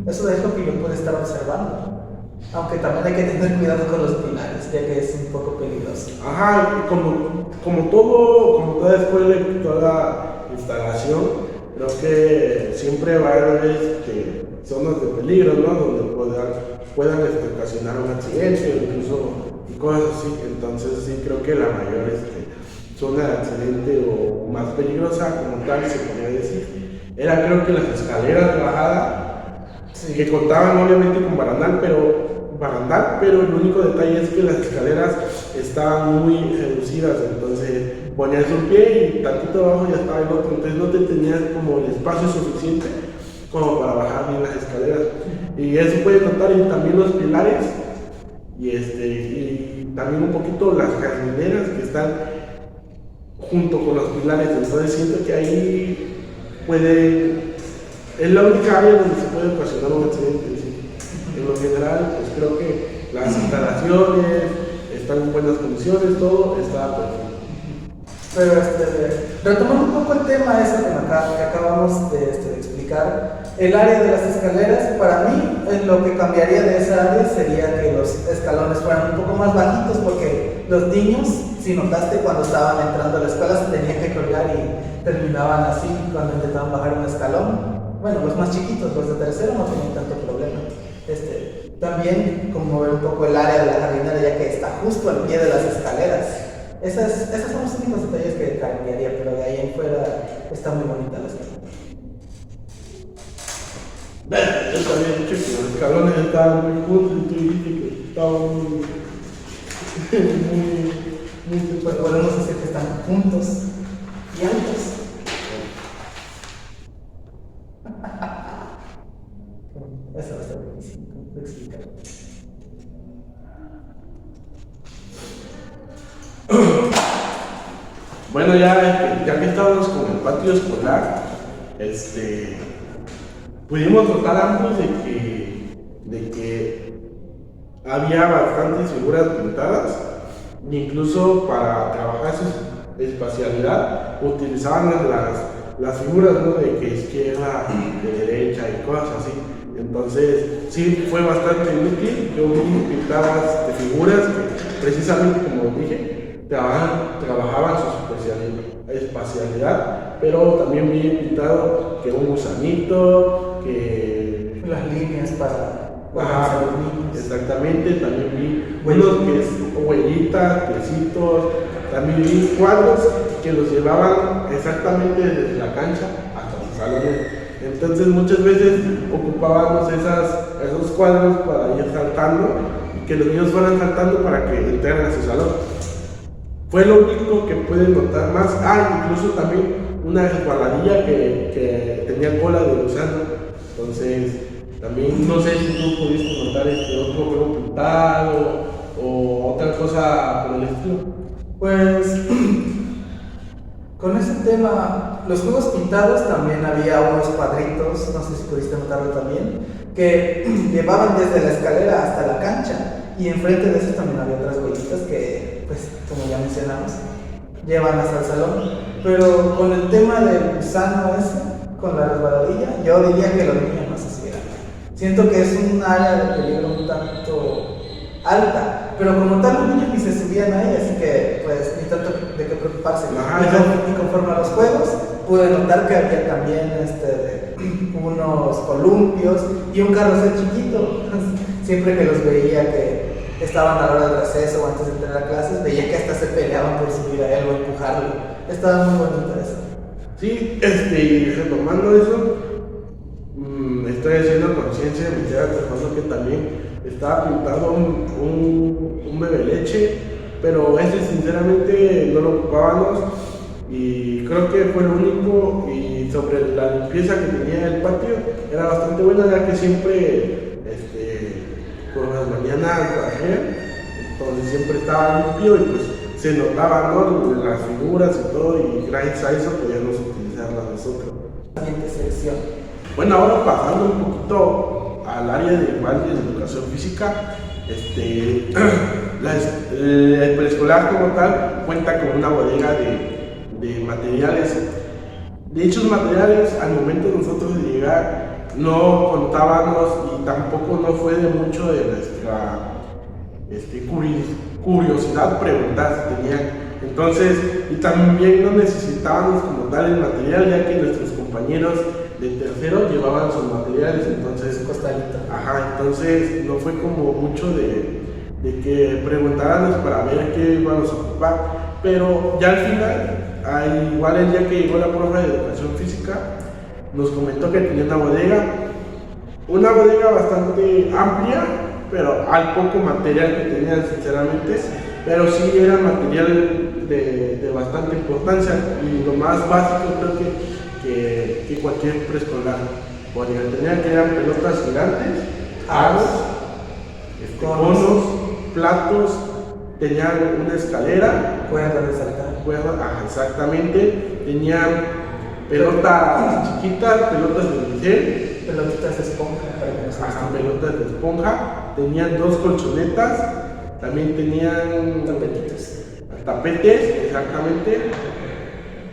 Eso es lo que yo pude estar observando. Aunque también hay que tener cuidado con los pilares, ya que es un poco peligroso. Ajá, como toda escuela y toda instalación, creo que siempre va a haber zonas de peligro, ¿no? Donde puedan ocasionar un accidente o incluso cosas así. Entonces sí creo que la mayor zona de accidente o más peligrosa, como tal se podría decir, era creo que las escaleras de bajada, sí, que contaban obviamente con barandal, pero el único detalle es que las escaleras estaban muy reducidas. Entonces ponías un pie y tantito abajo ya estaba el otro, entonces no te tenías como el espacio suficiente como para bajar bien las escaleras. Y eso puedes notar, y también los pilares, y también un poquito las jardineras que están junto con los pilares. Entonces siento que ahí es la única área donde se puede ocasionar un accidente. ¿Sí? En lo general, pues creo que las instalaciones están en buenas condiciones, todo está perfecto. Pero retomando un poco el tema que acabamos de explicar, el área de las escaleras, para mí lo que cambiaría de esa área sería que los escalones fueran un poco más bajitos, porque los niños, si notaste, cuando estaban entrando a la escuela se tenían que colgar y terminaban así cuando intentaban bajar un escalón. Bueno, los más chiquitos, los de tercero, no tenían tanto problema. También como ver un poco el área de la jardinera, ya que está justo al pie de las escaleras. Esas son los únicos detalles que cambiaría, pero de ahí en fuera está muy bonita la escalera. Yo te había dicho que los escalones estaban muy juntos y tú dijiste que estaban muy pues podemos decir que están juntos y altos. Eso va a estar buenísimo de explicar. Bueno, ya que estábamos con el patio escolar, pudimos notar ambos de que había bastantes figuras pintadas, incluso para trabajar su espacialidad utilizaban las figuras, ¿no? De que izquierda, de derecha y cosas así. Entonces sí fue bastante útil. Yo vi pintadas de figuras que precisamente, como dije, trabajaban su espacialidad, pero también vi pintado que un gusanito, que Las líneas para ajá, los niños. exactamente, también vi unos huellitas, piecitos, también vi cuadros que los llevaban exactamente desde la cancha hasta sus salones. Entonces muchas veces ocupábamos esos cuadros para ir saltando y que los niños fueran saltando para que entraran a su salón. Fue lo único que pude notar más. Incluso también una resbaladilla que tenía cola de gusano. Entonces, también no sé si tú pudiste notar otro juego pintado o otra cosa por el estilo. Pues con ese tema, los juegos pintados también había unos cuadritos, no sé si pudiste notarlo también, que llevaban desde la escalera hasta la cancha, y enfrente de eso también había otras huellitas que, pues, como ya mencionamos, llevan hasta el salón. Pero con el tema del gusano ese, con la resbaladilla, yo diría que los niños no se subieran. Siento que es un área de peligro un tanto alta, pero como tal los niños ni se subían ahí, así que pues ni tanto de qué preocuparse. Y conforme a los juegos, pude notar que había también unos columpios y un carrusel chiquito. Siempre que los veía que estaban a la hora del receso o antes de entrar a clases, veía que hasta se peleaban por subir a él o empujarlo. Estaba muy bonito eso. Sí, retomando eso, estoy haciendo conciencia de mi tía, recuerdo que también estaba pintado un bebé leche, pero ese sinceramente no lo ocupábamos y creo que fue lo único. Y sobre la limpieza que tenía el patio, era bastante buena, ya que siempre por las mañanas entonces siempre estaba limpio y pues se notaba, ¿no? Las figuras y todo, y gracias a eso podíamos utilizarlas nosotros. Siguiente sección. Bueno, ahora pasando un poquito al área de educación física, el preescolar como tal cuenta con una bodega de materiales. Dichos materiales, al momento de nosotros de llegar, no contábamos y tampoco no fue de mucho de nuestra curiosidad preguntar si tenían. Entonces, y también no necesitábamos como tal el material, ya que nuestros compañeros de tercero llevaban sus materiales, entonces Costalito. Entonces no fue como mucho de que preguntáramos para ver qué íbamos a ocupar, pero ya al final, igual el día que llegó la profe de educación física, nos comentó que tenía una bodega bastante amplia, pero al poco material que tenían sinceramente, pero sí era material de bastante importancia y lo más básico creo que cualquier preescolar podría tener, que eran pelotas gigantes, aros, conos, platos, tenían una escalera, Cuerdas de saltar. exactamente, tenían pelotas chiquitas, pelotas de unicel, Pelotitas de esponja para que no se lastimen. pelotas de esponja, tenían 2 colchonetas, también tenían tapetes, exactamente,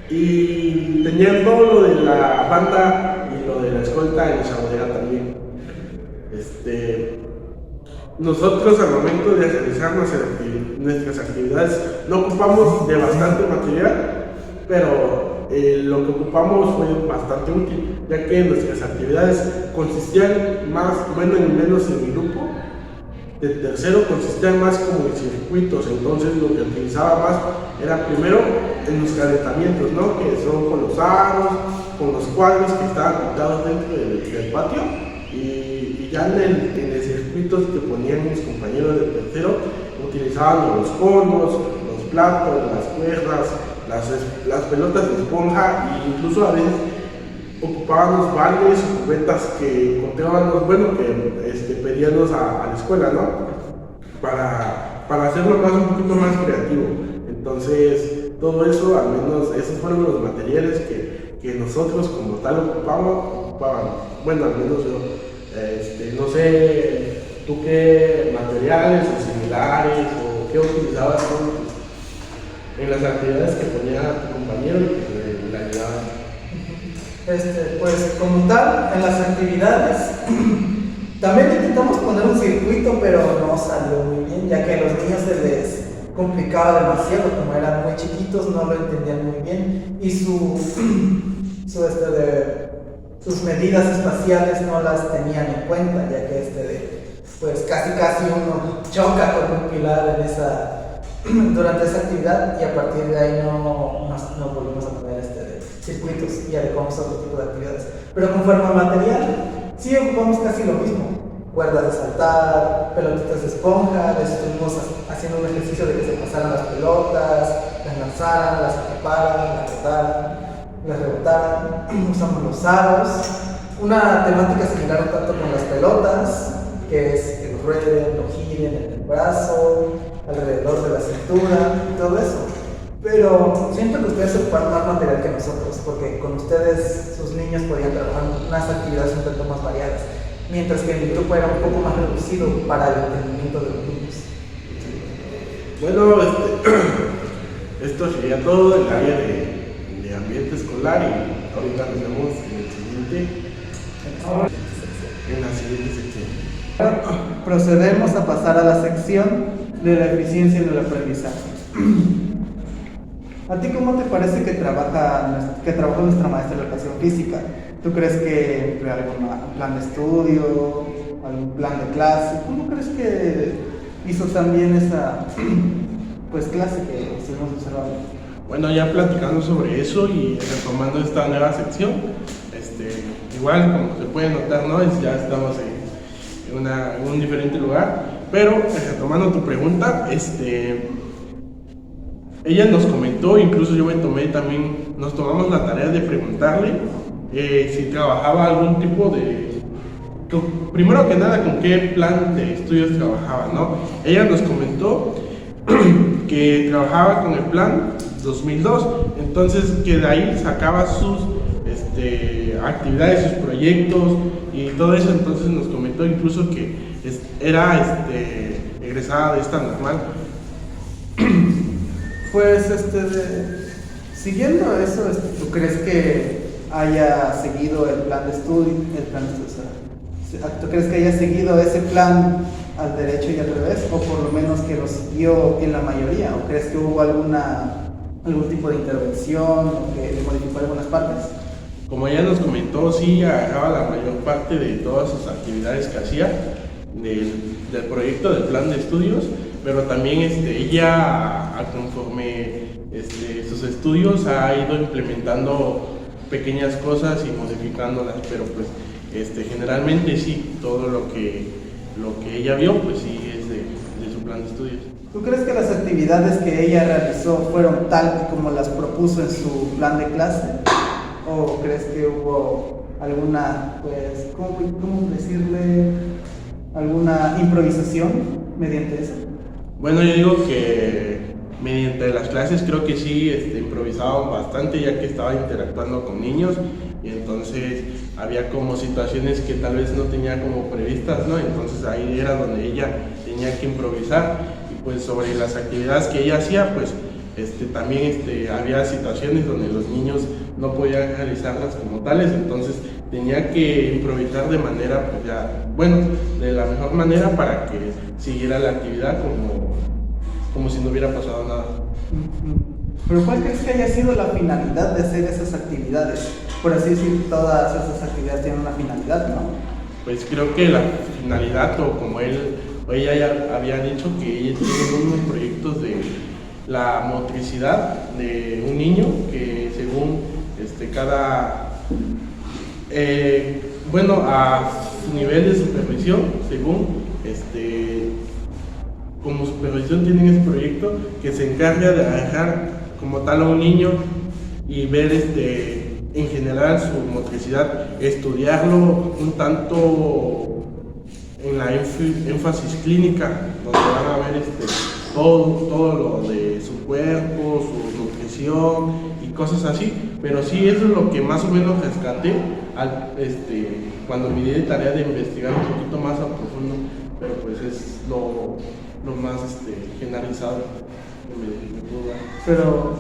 y tenían todo lo de la banda y lo de la escolta en esa bodega también. Nosotros al momento de realizar nuestras actividades no ocupamos de bastante material, pero lo que ocupamos fue bastante útil, ya que nuestras actividades consistían menos en mi grupo. De tercero consistían más como en circuitos, entonces lo que utilizaba más era primero en los calentamientos, ¿no? Que son con los aros, con los cuadros que estaban pintados dentro del patio, y ya en el circuito que ponían mis compañeros de tercero utilizaban los conos, los platos, las cuerdas, las pelotas de esponja, e incluso a veces ocupábamos baldes o cubetas que encontrábamos, que pedíamos a la escuela, ¿no? Para hacerlo un poquito más creativo. Entonces, todo eso, al menos, esos fueron los materiales que nosotros como tal ocupábamos. Bueno, al menos yo, no sé ¿tú qué materiales o similares o qué utilizabas tú en las actividades que ponía tu compañero y que le ayudaban? Pues como tal, en las actividades, también intentamos poner un circuito, pero no salió muy bien, ya que a los niños se les complicaba demasiado, como eran muy chiquitos, no lo entendían muy bien, y sus medidas espaciales no las tenían en cuenta, ya que pues casi uno choca con un pilar durante esa actividad, y a partir de ahí no volvimos a poner circuitos y adecuamos a otro tipo de actividades. Pero conforme al material, sí ocupamos casi lo mismo: cuerdas de saltar, pelotitas de esponja. Estuvimos haciendo un ejercicio de que se pasaran las pelotas, las lanzaran, las atraparan, las rebotaran. Usamos los aros, una temática similar un tanto con las pelotas, que es que lo rueden, lo giren en el brazo, alrededor de la cintura, y todo eso. Pero siento que ustedes ocupan más material que nosotros, porque con ustedes sus niños podían trabajar unas actividades un tanto más variadas, mientras que mi grupo era un poco más reducido para el entendimiento de los niños. Bueno, esto sería todo el área de ambiente escolar, y ahorita nos vemos en la siguiente sección. Procedemos a pasar a la sección de la eficiencia en el aprendizaje. ¿A ti cómo te parece que trabajó nuestra maestra de educación física? ¿Tú crees que empleó algún plan de estudio, algún plan de clase? ¿Cómo crees que hizo también esa clase que estuvimos observando? Bueno, ya platicando sobre eso y retomando esta nueva sección, igual como se puede notar, ¿no? Ya estamos en un diferente lugar, pero retomando tu pregunta, ella nos comentó, incluso yo nos tomamos la tarea de preguntarle si trabajaba algún tipo primero que nada, con qué plan de estudios trabajaba, ¿no? Ella nos comentó que trabajaba con el plan 2002, entonces que de ahí sacaba sus actividades, sus proyectos y todo eso. Entonces nos comentó incluso que era egresada de esta normal. Pues siguiendo eso, ¿tú crees que haya seguido el plan de estudio? ¿Tú crees que haya seguido ese plan al derecho y al revés? ¿O por lo menos que lo siguió en la mayoría? ¿O crees que hubo algún tipo de intervención o que le modificó algunas partes? Como ella nos comentó, sí agarraba la mayor parte de todas sus actividades que hacía del proyecto del plan de estudios, pero también ella, conforme sus estudios, ha ido implementando pequeñas cosas y modificándolas, pero pues generalmente sí, todo lo que ella vio, pues sí es de su plan de estudios. ¿Tú crees que las actividades que ella realizó fueron tal como las propuso en su plan de clase? ¿O crees que hubo alguna, ¿cómo decirle? ¿Alguna improvisación mediante eso? Bueno, yo digo que mediante las clases creo que sí improvisaban bastante, ya que estaba interactuando con niños, y entonces había como situaciones que tal vez no tenía como previstas, ¿no? Entonces ahí era donde ella tenía que improvisar, y pues sobre las actividades que ella hacía, pues también había situaciones donde los niños no podían realizarlas como tales, entonces tenía que improvisar de manera, de la mejor manera, para que siguiera la actividad como si no hubiera pasado nada. Pero ¿cuál crees que haya sido la finalidad de hacer esas actividades? Por así decir, todas esas actividades tienen una finalidad, ¿no? Pues creo que la finalidad, o como ella ya había dicho, que ella tiene unos proyectos de la motricidad de un niño, que según a su nivel de supervisión, según como supervisión tienen ese proyecto que se encarga de dejar como tal a un niño y ver en general su motricidad, estudiarlo un tanto en la énfasis clínica, donde van a ver todo lo de su cuerpo, su nutrición y cosas así. Pero sí, eso es lo que más o menos rescaté cuando me di de tarea de investigar un poquito más a profundo pero pues es lo más generalizado que me puedo dar. Pero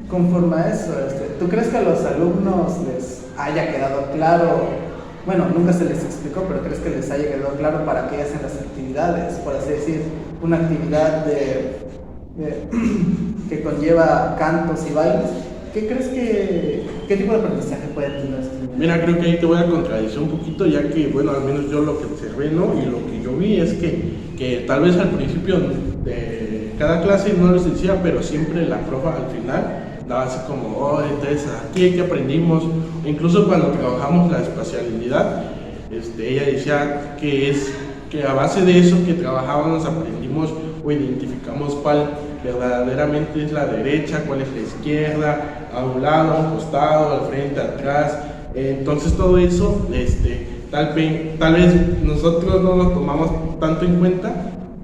conforme a eso, ¿tú crees que a los alumnos les haya quedado claro? Bueno, nunca se les explicó, pero ¿crees que les haya quedado claro para qué hacen las actividades? Por así decir, una actividad que conlleva cantos y bailes. ¿Qué crees qué tipo de aprendizaje pueden tener estos niños? Mira, creo que ahí te voy a contradecir un poquito, ya que, bueno, al menos yo lo que observé, ¿no? Y lo que yo vi es que tal vez al principio de cada clase no les decía, pero siempre la profa al final daba así como, oh, entonces aquí que aprendimos, incluso cuando trabajamos la espacialidad, ella decía que a base de eso que trabajábamos aprendimos o identificamos cuál verdaderamente es la derecha, cuál es la izquierda, a un lado, a un costado, al frente, atrás. Entonces todo eso, tal vez nosotros no lo tomamos tanto en cuenta,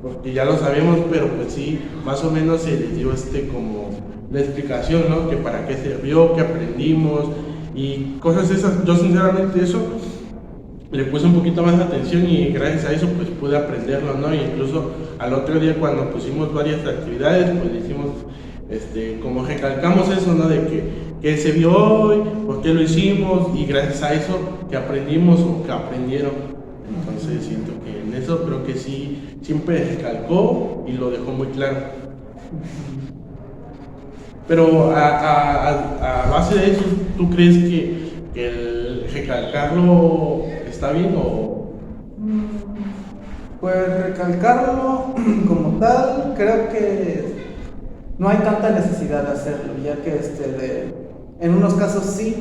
porque ya lo sabemos, pero pues sí, más o menos se les dio como la explicación, ¿no? Que para qué sirvió, qué aprendimos y cosas esas. Yo sinceramente eso le puse un poquito más de atención y gracias a eso pues pude aprenderlo, ¿no? Y incluso al otro día cuando pusimos varias actividades, pues hicimos, como recalcamos eso, ¿no? De que se vio hoy, por qué lo hicimos y gracias a eso que aprendimos o que aprendieron. Entonces siento que en eso creo que sí, siempre recalcó y lo dejó muy claro. Pero a base de eso, ¿tú crees que el recalcarlo está bien o...? Pues recalcarlo como tal, creo que no hay tanta necesidad de hacerlo, ya que en unos casos sí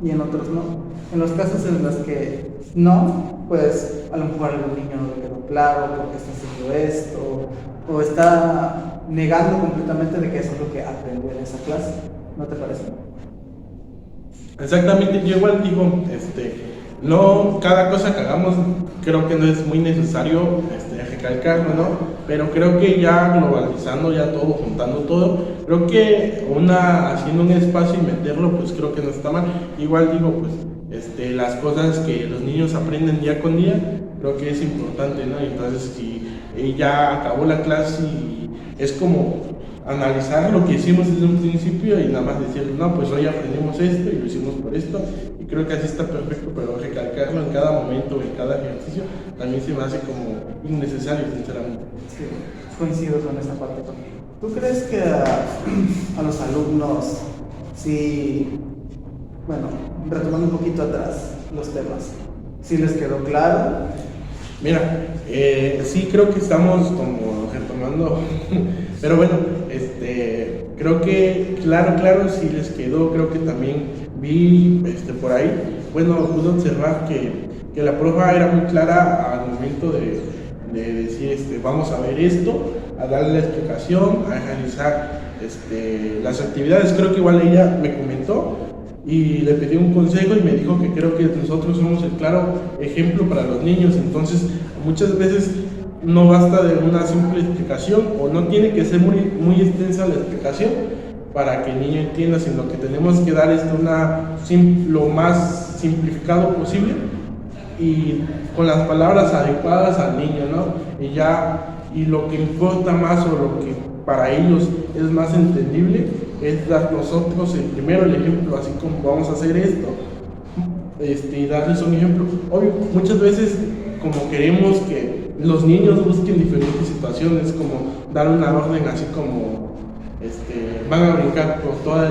y en otros no. En los casos en los que no, pues a lo mejor algún niño no le quedó claro por qué está haciendo esto, o está negando completamente de que eso es lo que aprendió en esa clase. ¿No te parece? Exactamente, yo igual digo, no, cada cosa que hagamos creo que no es muy necesario recalcarlo, ¿no? Pero creo que ya globalizando ya todo, juntando todo, creo que haciendo un espacio y meterlo, pues creo que no está mal. Igual digo, pues, las cosas que los niños aprenden día con día, creo que es importante, ¿no? Entonces, si ya acabó la clase y es como analizar lo que hicimos desde un principio y nada más decir, no, pues hoy aprendimos esto y lo hicimos por esto, y creo que así está perfecto, pero recalcarlo en cada momento, en cada ejercicio, también se me hace como innecesario, sinceramente. Sí, coincido con esa parte contigo. ¿Tú crees que a los alumnos, sí, bueno, retomando un poquito atrás los temas, sí les quedó claro? Mira, sí creo que estamos como retomando, pero bueno, creo que claro, sí les quedó. Creo que también vi por ahí, bueno, pude observar que la profa era muy clara al momento de decir, vamos a ver esto, a darle la explicación, a realizar las actividades. Creo que igual ella me comentó y le pedí un consejo y me dijo que creo que nosotros somos el claro ejemplo para los niños. Entonces muchas veces no basta de una simple explicación o no tiene que ser muy extensa la explicación para que el niño entienda, sino que tenemos que dar lo más simplificado posible y con las palabras adecuadas al niño, ¿no? Y lo que importa más o lo que para ellos es más entendible es dar nosotros primero el ejemplo, así como vamos a hacer esto, y darles un ejemplo. Obvio, muchas veces como queremos que los niños busquen diferentes situaciones, como dar una orden así como van a brincar por todo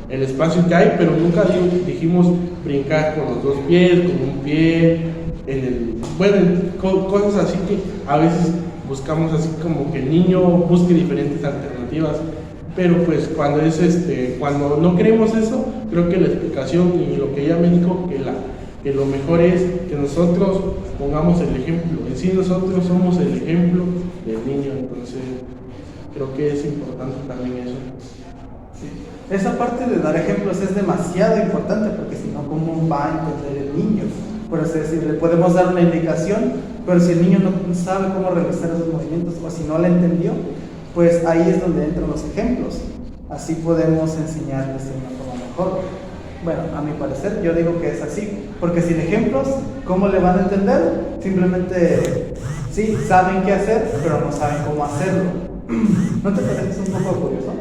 el espacio que hay, pero nunca dijimos brincar con los dos pies, con un pie, cosas así que a veces buscamos así como que el niño busque diferentes alternativas. Pero pues cuando no queremos eso, creo que la explicación y lo que ella me dijo, que lo mejor es que nosotros pongamos el ejemplo. En sí nosotros somos el ejemplo del niño, entonces creo que es importante también eso. Sí. Esa parte de dar ejemplos es demasiado importante, porque si no, ¿cómo va a entender el niño? Por así decirlo, le podemos dar una indicación, pero si el niño no sabe cómo realizar esos movimientos o si no la entendió, pues ahí es donde entran los ejemplos. Así podemos enseñarles de una forma mejor. Bueno, a mi parecer, yo digo que es así, porque sin ejemplos, ¿cómo le van a entender? Simplemente, sí, saben qué hacer, pero no saben cómo hacerlo. ¿No te parece un poco curioso?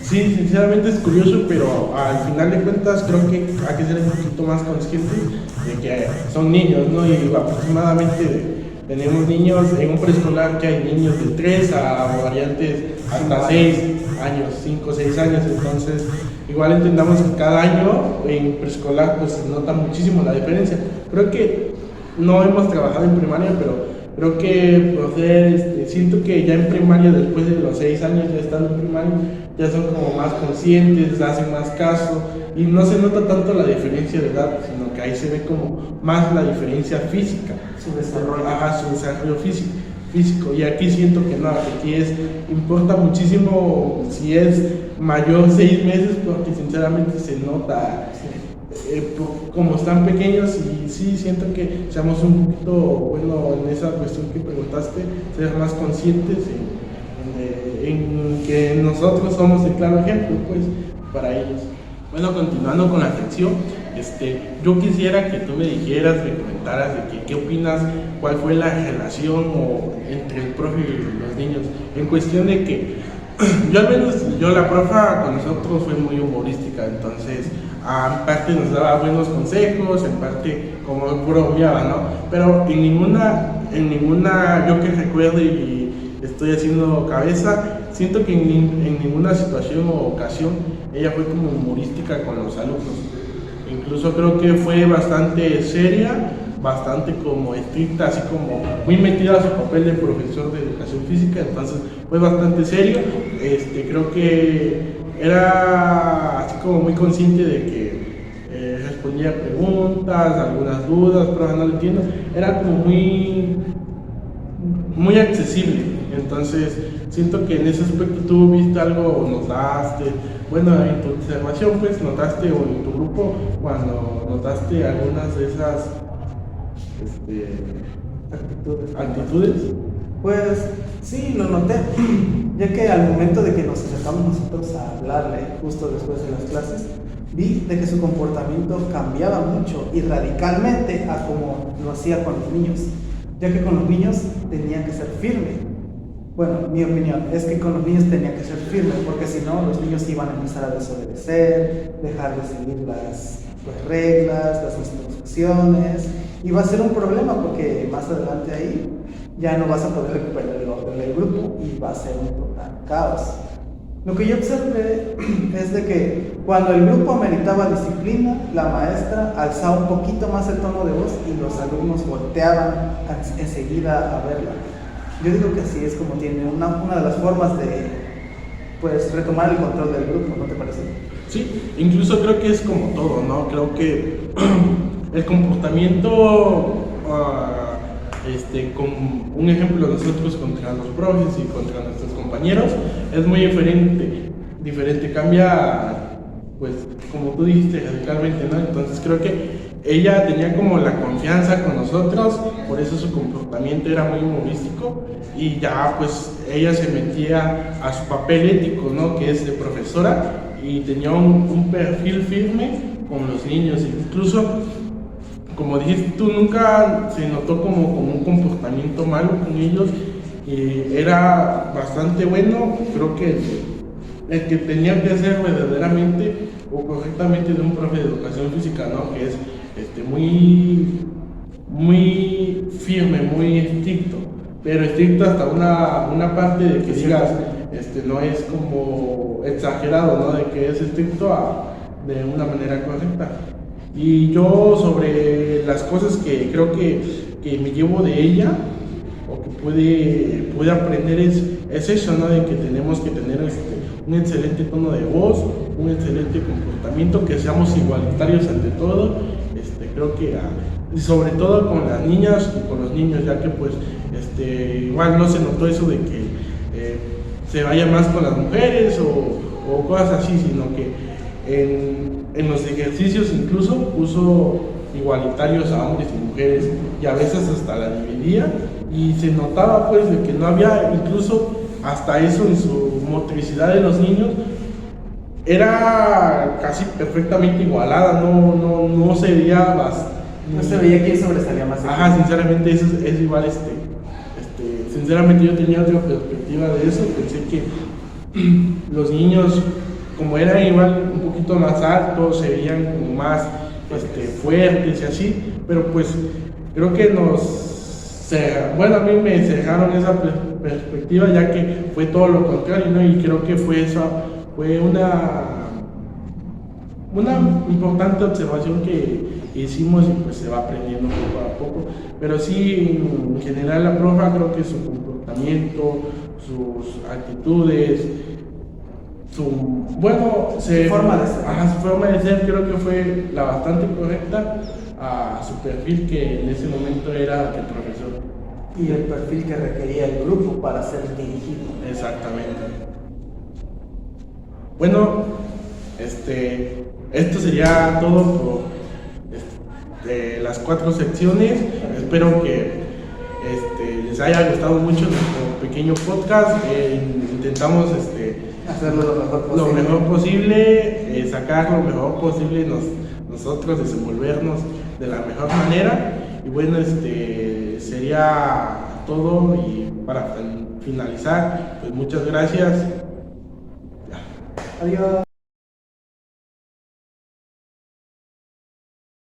Sí, sinceramente es curioso, pero al final de cuentas creo que hay que ser un poquito más conscientes de que son niños, ¿no? Y aproximadamente tenemos niños en un preescolar que hay niños de 3 a variantes hasta 6 años, 5 o 6 años, entonces igual entendamos que cada año en preescolar pues se nota muchísimo la diferencia. Creo que no hemos trabajado en primaria, pero creo que por ser, siento que ya en primaria, después de los 6 años ya estando en primaria, ya son como más conscientes, hacen más caso y no se nota tanto la diferencia de edad, sino que ahí se ve como más la diferencia física. Su desarrollo. Ajá, su desarrollo físico. Y aquí siento que no, aquí importa muchísimo si es mayor 6 meses, porque sinceramente se nota como están pequeños. Y sí siento que seamos un poquito, bueno, en esa cuestión que preguntaste, ser más conscientes en que nosotros somos el claro ejemplo, pues, para ellos. Bueno, continuando con la sección, yo quisiera que tú me dijeras, me comentaras de que, qué opinas, cuál fue la relación entre el profe y los niños, en cuestión de que la profa con nosotros fue muy humorística, entonces en parte nos daba buenos consejos, en parte como bromeaba, ¿no? Pero en ninguna, yo que recuerde y estoy haciendo cabeza, siento que en ninguna situación o ocasión ella fue como humorística con los alumnos. Incluso creo que fue bastante seria, bastante como estricta, así como muy metida a su papel de profesor de educación física, entonces fue bastante serio. Creo que era así como muy consciente de que respondía preguntas, algunas dudas, pero no lo entiendo, era como muy accesible. Entonces siento que en ese aspecto tú viste algo, notaste, bueno, en tu observación pues notaste, o en tu grupo, cuando notaste algunas de esas actitudes. Pues sí, lo noté, ya que al momento de que nos acercamos nosotros a hablarle, justo después de las clases, vi de que su comportamiento cambiaba mucho y radicalmente a como lo hacía con los niños, ya que con los niños tenía que ser firme. Bueno, mi opinión es que con los niños tenía que ser firme, porque si no, los niños iban a empezar a desobedecer, dejar de seguir las reglas, las instrucciones, y va a ser un problema porque más adelante ahí ya no vas a poder recuperar el orden del grupo y va a ser un total caos. Lo que yo observé es de que cuando el grupo ameritaba disciplina, la maestra alzaba un poquito más el tono de voz y los alumnos volteaban enseguida a verla. Yo digo que así es como tiene una de las formas de pues retomar el control del grupo, ¿no te parece? Sí, incluso creo que es como todo, ¿no? Creo que el comportamiento, con un ejemplo de nosotros contra los profes y contra nuestros compañeros, es muy diferente, cambia, pues, como tú dijiste, radicalmente, ¿no? Entonces creo que ella tenía como la confianza con nosotros, por eso su comportamiento era muy humorístico, y ya pues ella se metía a su papel ético, ¿no? Que es de profesora, y tenía un perfil firme con los niños. Incluso, como dijiste tú, nunca se notó como un comportamiento malo con ellos, y era bastante bueno. Creo que el que tenía que ser verdaderamente o correctamente de un profe de educación física, ¿no? Que es muy firme, muy estricto, pero estricto hasta una parte de que digas, no es como exagerado, ¿no? De que es estricto de una manera correcta. Y yo, sobre las cosas que creo que me llevo de ella, o que puede aprender, es eso, ¿no? De que tenemos que tener un excelente tono de voz, un excelente comportamiento, que seamos igualitarios ante todo. Creo que sobre todo con las niñas y con los niños, ya que pues igual no se notó eso de que se vaya más con las mujeres o cosas así, sino que en los ejercicios incluso puso igualitarios a hombres y mujeres, y a veces hasta la dividía, y se notaba pues de que no había, incluso hasta eso en su motricidad de los niños, era casi perfectamente igualada, no se veía No se veía quién sobresalía más. Ajá, sinceramente eso es igual, sinceramente yo tenía otra perspectiva de eso, pensé que los niños, como eran igual un poquito más altos, se veían como más fuertes y así, pero pues creo que bueno, a mí me cejaron esa perspectiva, ya que fue todo lo contrario, ¿no? Y creo que fue una importante observación que hicimos y pues se va aprendiendo poco a poco, pero sí, en general la profa, creo que su comportamiento, sus actitudes, su forma de ser creo que fue la bastante correcta a su perfil, que en ese momento era el profesor. Y el perfil que requería el grupo para ser dirigido. Exactamente. Bueno, esto sería todo por de las 4 secciones. Espero que les haya gustado mucho nuestro pequeño podcast. Intentamos hacerlo lo mejor posible, sacar lo mejor posible nosotros, desenvolvernos de la mejor manera. Y bueno, sería todo, y para finalizar, pues muchas gracias. Adiós.